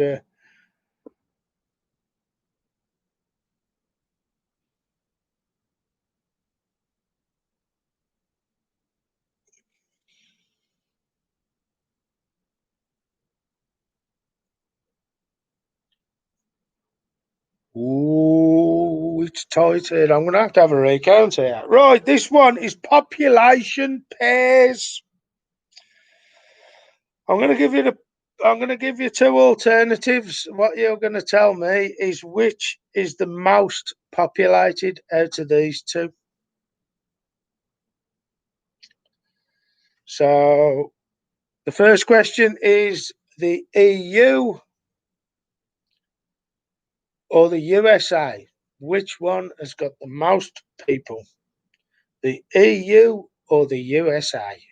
ooh, it's tight here. I'm going to have a recount here. Right, this one is population pairs. I'm going to give you two alternatives. What you're going to tell me is which is the most populated out of these two. So the first question is the EU or the USA. Which one has got the most people? The EU or the USA?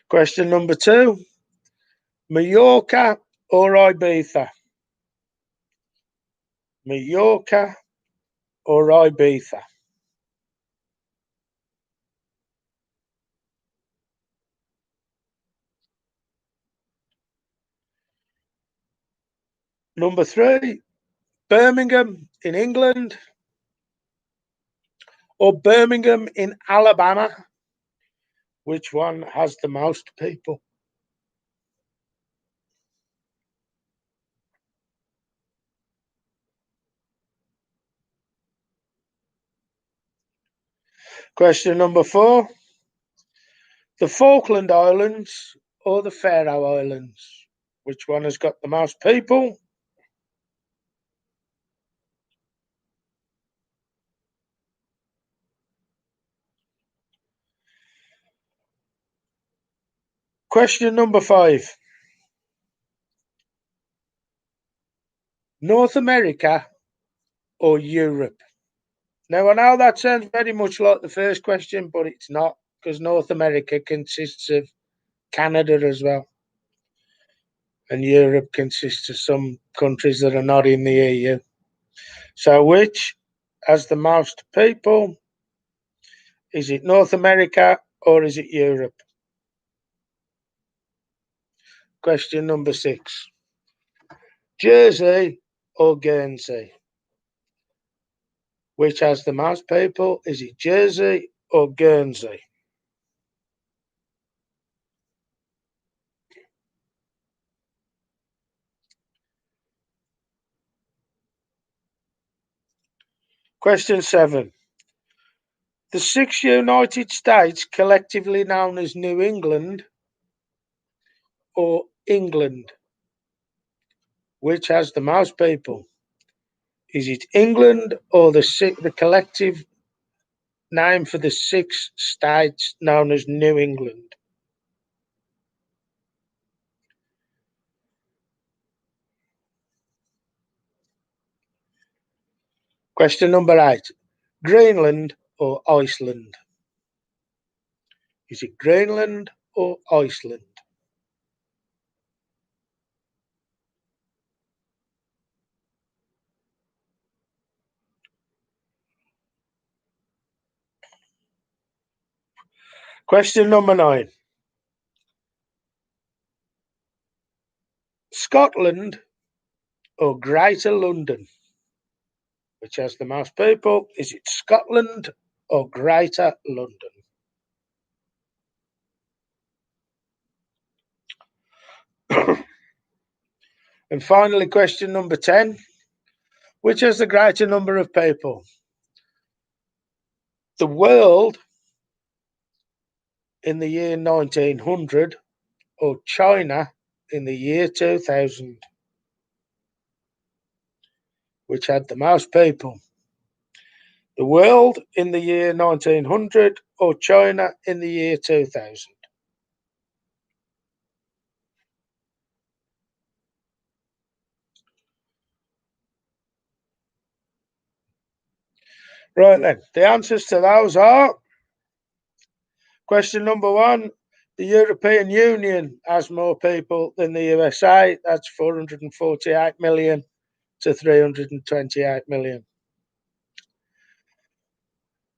Question number 2. Mallorca or Ibiza? Mallorca or Ibiza? Number 3. Birmingham in England or Birmingham in Alabama? Which one has the most people? Question number 4. The Falkland Islands or the Faroe Islands? Which one has got the most people? Question number 5. North America or Europe? Now, I know that sounds very much like the first question, but it's not, because North America consists of Canada as well. And Europe consists of some countries that are not in the EU. So, which has the most people? Is it North America or is it Europe? Question number 6. Jersey or Guernsey? Which has the most people? Is it Jersey or Guernsey? Question 7. The 6 United States, collectively known as New England or England, which has the most people? Is it England or the collective name for the 6 states known as New England? Question number 8. Greenland or Iceland? Is it Greenland or Iceland? Question number 9. Scotland or Greater London? Which has the most people? Is it Scotland or Greater London? And finally, question number 10. Which has the greater number of people? The world in the year 1900 or China in the year 2000? Which had the most people? The world in the year 1900 or China in the year 2000? Right then, the answers to those are: question number 1, the European Union has more people than the USA. That's 448 million to 328 million.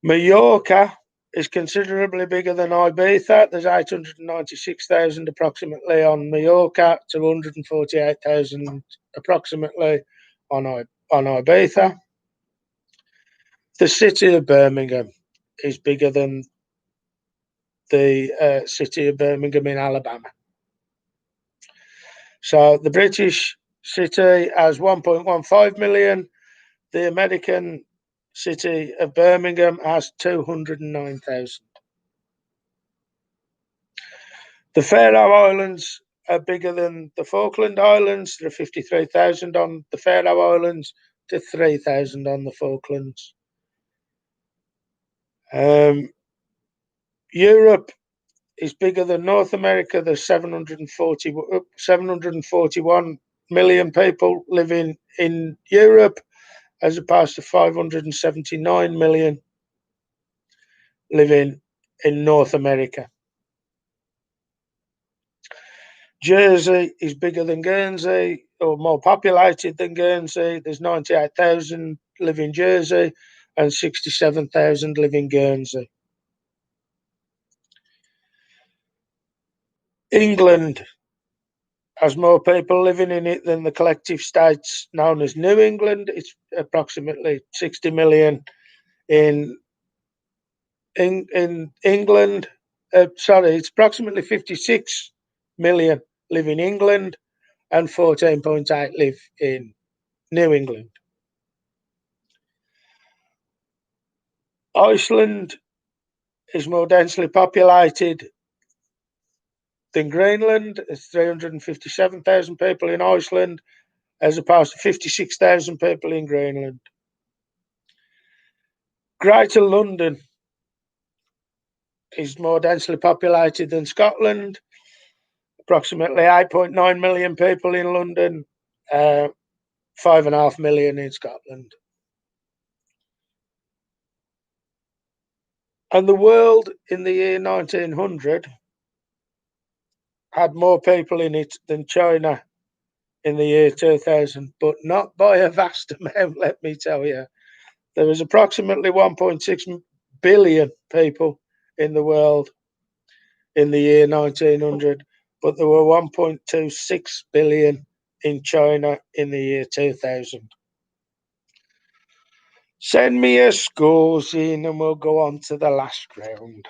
Mallorca is considerably bigger than Ibiza. There's 896,000 approximately on Mallorca to 148,000 approximately on Ibiza. The city of Birmingham is bigger than the city of Birmingham in Alabama. So the British city has 1.15 million. The American city of Birmingham has 209,000. The Faroe Islands are bigger than the Falkland Islands. There are 53,000 on the Faroe Islands to 3,000 on the Falklands. Europe is bigger than North America. There's 741 million people living in Europe, as opposed to 579 million living in North America. Jersey is bigger than Guernsey, or more populated than Guernsey. There's 98,000 live in Jersey and 67,000 live in Guernsey. England has more people living in it than the collective states known as New England. It's approximately 60 million in England sorry, it's approximately 56 million live in England and 14.8 live in New England. Iceland is more densely populated than Greenland. It's 357,000 people in Iceland as opposed to 56,000 people in Greenland. Greater London is more densely populated than Scotland, approximately 8.9 million people in London, 5.5 million in Scotland. And the world in the year 1900 had more people in it than China in the year 2000, but not by a vast amount, let me tell you. There was approximately 1.6 billion people in the world in the year 1900, but there were 1.26 billion in China in the year 2000. Send me your scores in and we'll go on to the last round.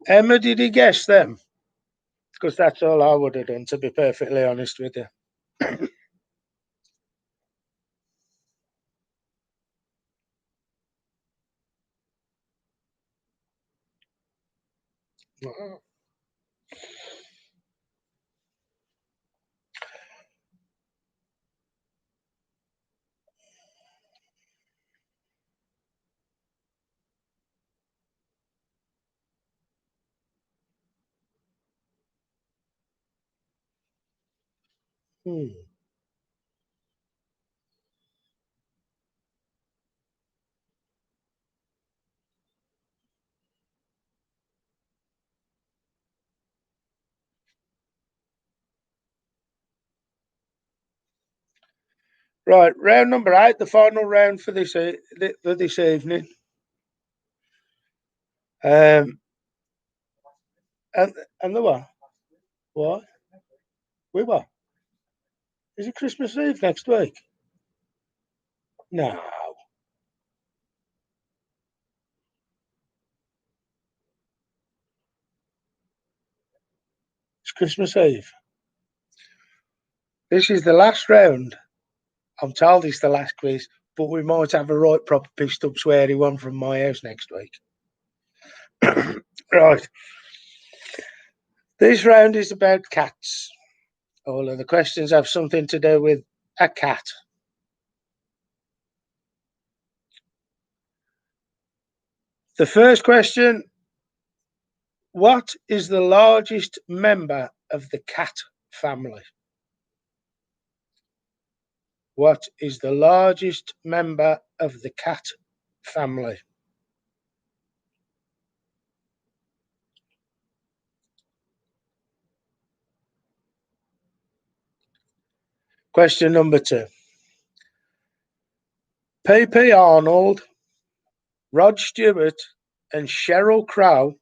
Emma, did he guess them? Because that's all I would have done, to be perfectly honest with you. Hmm. Right, round number 8, the final round for this evening. And the what? What? We what? Is it Christmas Eve next week? No, it's Christmas Eve. This is the last round. I'm told it's the last quiz, but we might have a right proper pissed up sweary one from my house next week. Right. This round is about cats. All of the questions have something to do with a cat. The first question: what is the largest member of the cat family? What is the largest member of the cat family? Question number 2. P.P. Arnold, Rod Stewart, and Sheryl Crow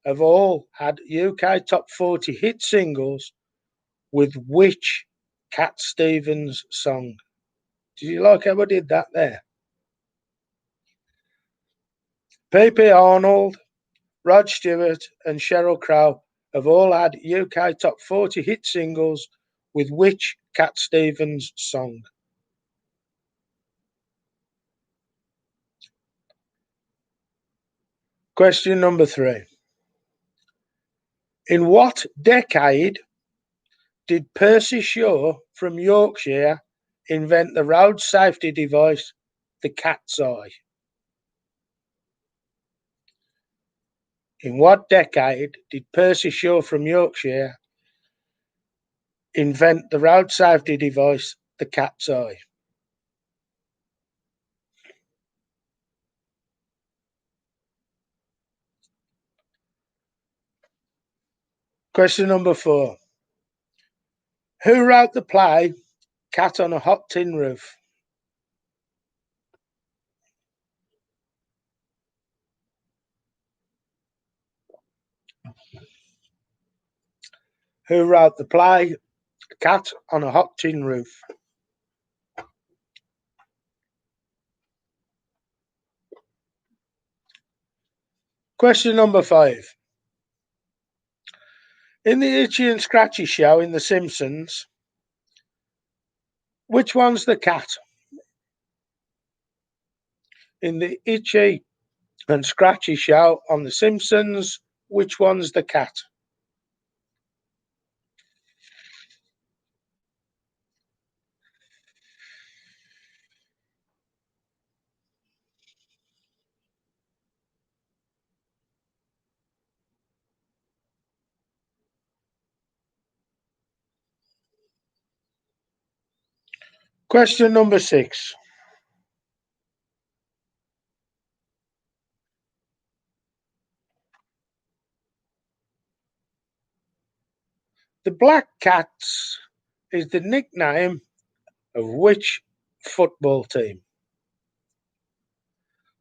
have all had UK top 40 hit singles with which Cat Stevens song? Did you like how I did that there? P.P. Arnold, Rod Stewart, and Sheryl Crow have all had UK top 40 hit singles with which Cat Stevens song? Question number 3. In what decade did Percy Shaw from Yorkshire invent the road safety device, the cat's eye? In what decade did Percy Shaw from Yorkshire invent the road safety device, the cat's eye? Question number 4. Who wrote the play Cat on a Hot Tin Roof? Who wrote the play Cat on a Hot Tin Roof? Question number 5. In the Itchy and Scratchy show in The Simpsons, which one's the cat? In the Itchy and Scratchy show on The Simpsons, which one's the cat? Question number 6. The Black Cats is the nickname of which football team?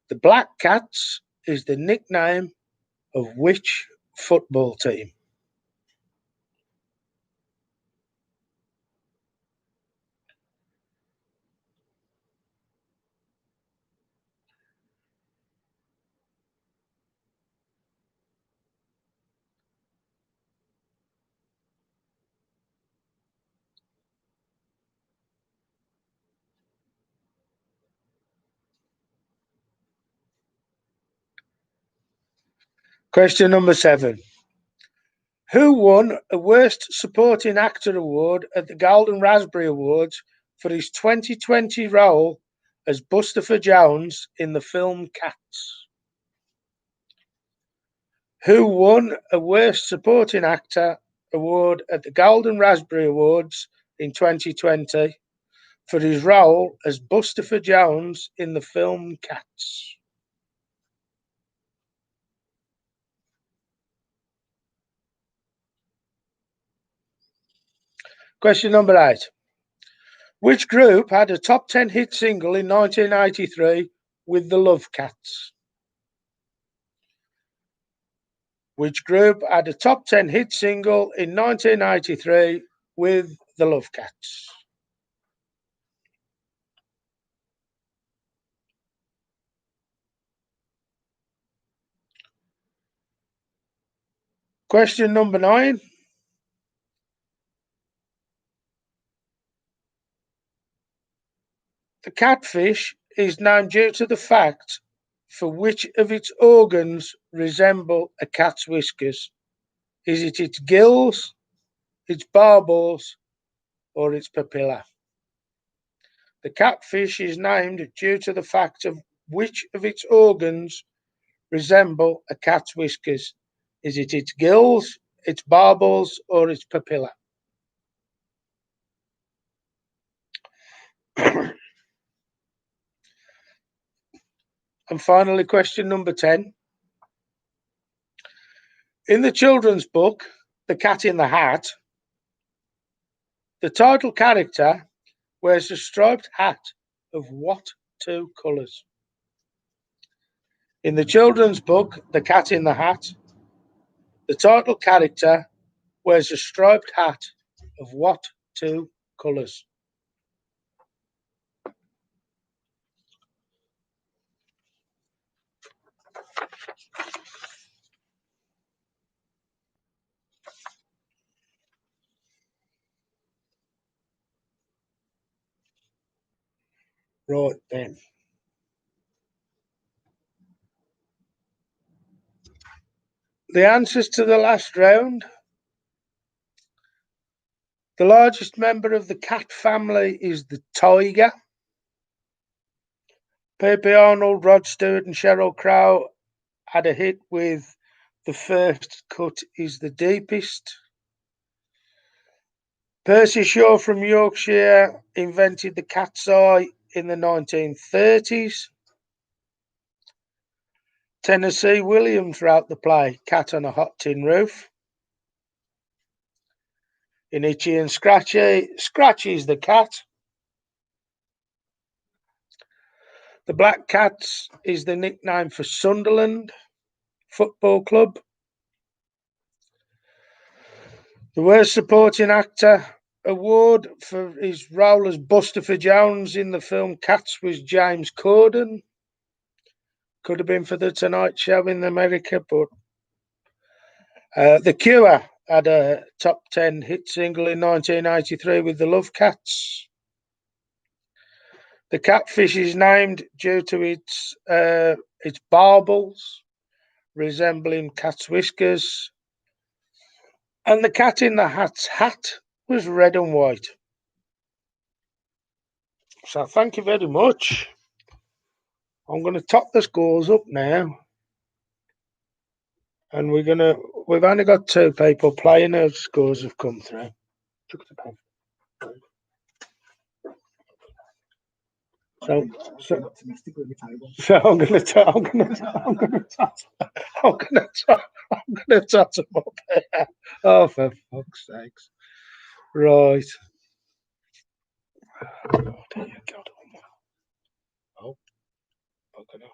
The Black Cats is the nickname of which football team? Question number 7. Who won a Worst Supporting Actor award at the Golden Raspberry Awards for his 2020 role as Bustopher Jones in the film Cats? Who won a Worst Supporting Actor award at the Golden Raspberry Awards in 2020 for his role as Bustopher Jones in the film Cats? Question number 8. Which group had a top 10 hit single in 1983 with the Love Cats? Which group had a top 10 hit single in 1983 with the Love Cats? Question number 9. The catfish is named due to the fact for which of its organs resemble a cat's whiskers. Is it its gills, its barbels, or its papilla? The catfish is named due to the fact of which of its organs resemble a cat's whiskers. Is it its gills, its barbels, or its papilla? And finally, question number 10. In the children's book, The Cat in the Hat, the title character wears a striped hat of what two colours? In the children's book, The Cat in the Hat, the title character wears a striped hat of what two colours? Right then. The answers to the last round. The largest member of the cat family is the tiger. P.P. Arnold, Rod Stewart, and Sheryl Crow had a hit with The First Cut is the Deepest. Percy Shaw from Yorkshire invented the cat's eye in the 1930s. Tennessee Williams wrote the play Cat on a Hot Tin Roof. In Itchy and Scratchy, Scratchy's the cat. The Black Cats is the nickname for Sunderland Football Club. The Worst Supporting Actor award for his role as Bustopher Jones in the film Cats was James Corden. Could have been for The Tonight Show in America, but The Cure had a top 10 hit single in 1983 with the Love Cats. The catfish is named due to its barbels resembling cat's whiskers. And the Cat in the Hat's hat was red and white. So thank you very much. I'm going to top the scores up now. And we've only got 2 people playing. Those scores have come through. So I'm going to toss them up here. Oh, for fuck's sakes! Right. Oh, dear God. Oh, fucking hell.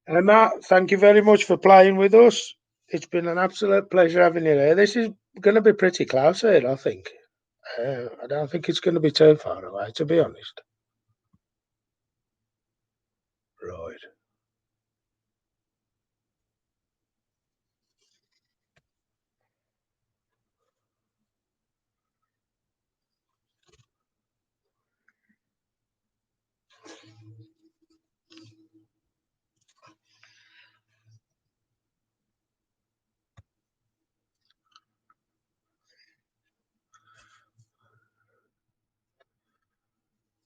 Emma, thank you very much for playing with us. It's been an absolute pleasure having you there. This is going to be pretty close here, I think. I don't think it's going to be too far away, to be honest. Right.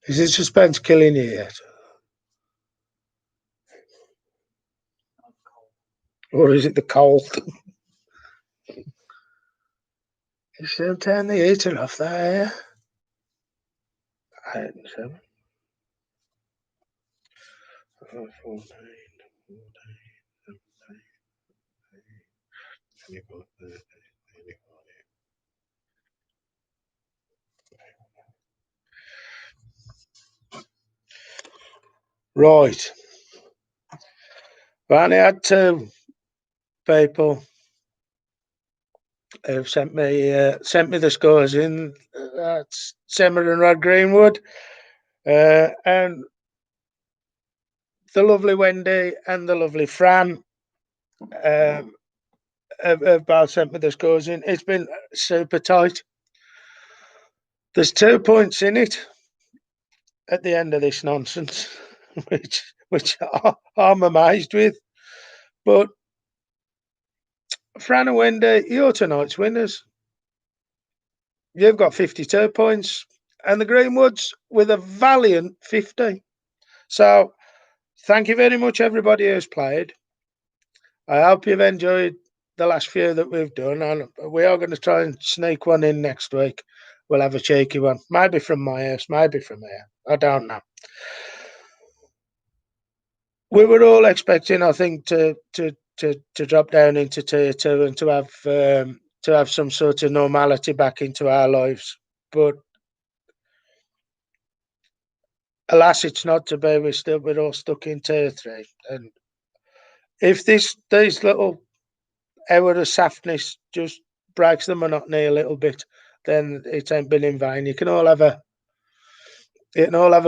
Is it suspense killing you yet? Or is it the cold? You still turn the heater off there? 8 and 7. 14, 14, 24, 30, 35. Right. I only had 2 people who've sent me the scores in. That's Semmer and Rod Greenwood, and the lovely Wendy and the lovely Fran have both sent me the scores in. It's been super tight. There's 2 points in it at the end of this nonsense, which I'm amazed with. But Fran and Wendy, you're tonight's winners. You've got 52 points, and the Greenwoods with a valiant 50. So thank you very much, everybody who's played. I hope you've enjoyed the last few that we've done, and we are going to try and sneak one in next week. We'll have a cheeky one, maybe from my house, maybe from here. I don't know. We were all expecting, I think, to drop down into tier 2 and to have some sort of normality back into our lives, but alas, it's not to be. We're all stuck in tier 3, and if these little hour of softness just breaks the monotony a little bit, then it ain't been in vain. You can all have a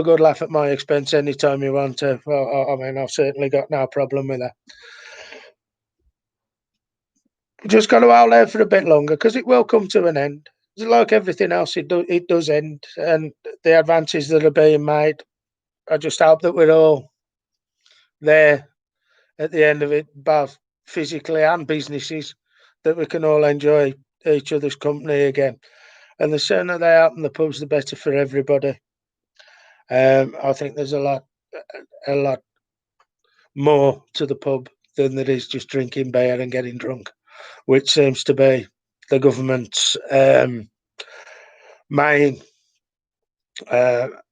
good laugh at my expense anytime you want to. Well, I mean, I've certainly got no problem with that. Just got to hold out for a bit longer because it will come to an end. Like everything else, it does end, and the advances that are being made. I just hope that we're all there at the end of it, both physically and businesses, that we can all enjoy each other's company again. And the sooner they open the pubs, the better for everybody. I think there's a lot more to the pub than there is just drinking beer and getting drunk, which seems to be the government's main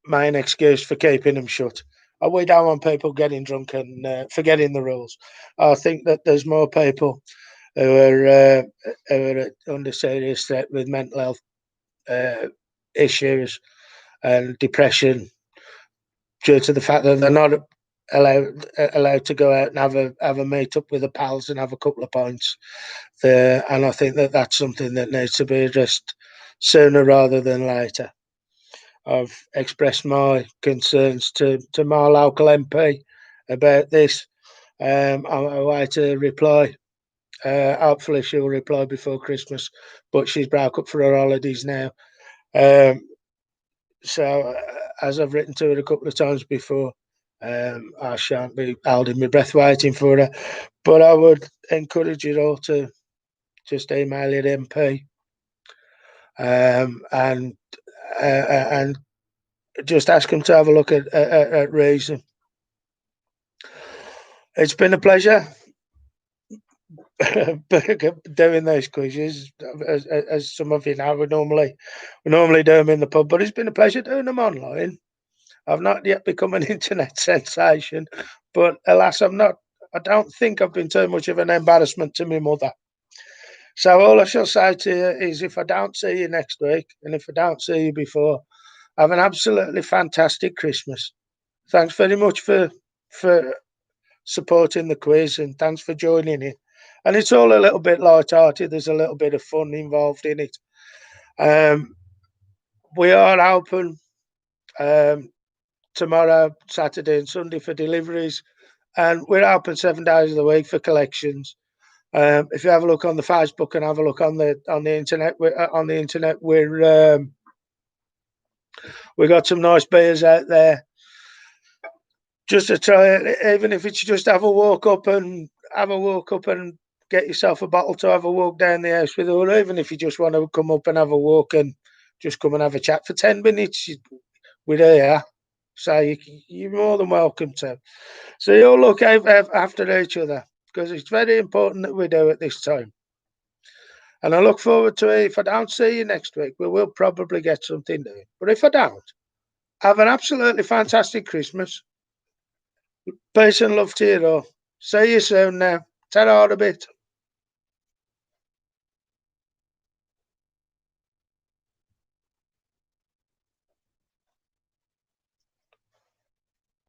main excuse for keeping them shut. We don't want people getting drunk and forgetting the rules. I think that there's more people who are under serious threat with mental health issues and depression due to the fact that they're not allowed to go out and have a meet up with the pals and have a couple of pints there. And I think that that's something that needs to be addressed sooner rather than later. I've expressed my concerns to my local MP about this. I'm away to reply. Hopefully, she'll reply before Christmas, but she's broke up for her holidays now. So, as I've written to her a couple of times before, I shan't be holding my breath waiting for her. But I would encourage you all to just email your MP and just ask him to have a look at reason. It's been a pleasure doing those quizzes. As some of you know, we normally do them in the pub, but it's been a pleasure doing them online. I've not yet become an internet sensation, but alas, I don't think I've been too much of an embarrassment to my mother. So all I shall say to you is, if I don't see you next week, and if I don't see you before, have an absolutely fantastic Christmas. Thanks very much for supporting the quiz, and thanks for joining in. And it's all a little bit light-hearted. There's a little bit of fun involved in it. We are open tomorrow, Saturday, and Sunday for deliveries, and we're open 7 days of the week for collections. If you have a look on the Facebook and have a look on the internet, we got some nice beers out there. Just to try it, even if it's just have a walk up and get yourself a bottle to have a walk down the house with, or even if you just want to come up and have a walk and just come and have a chat for 10 minutes, we're here. So you're more than welcome to. So you all look after each other, because it's very important that we do at this time. And I look forward to it. If I don't see you next week, we will probably get something new. But if I don't, have an absolutely fantastic Christmas. Peace and love to you all. See you soon now. Ta-ra a bit.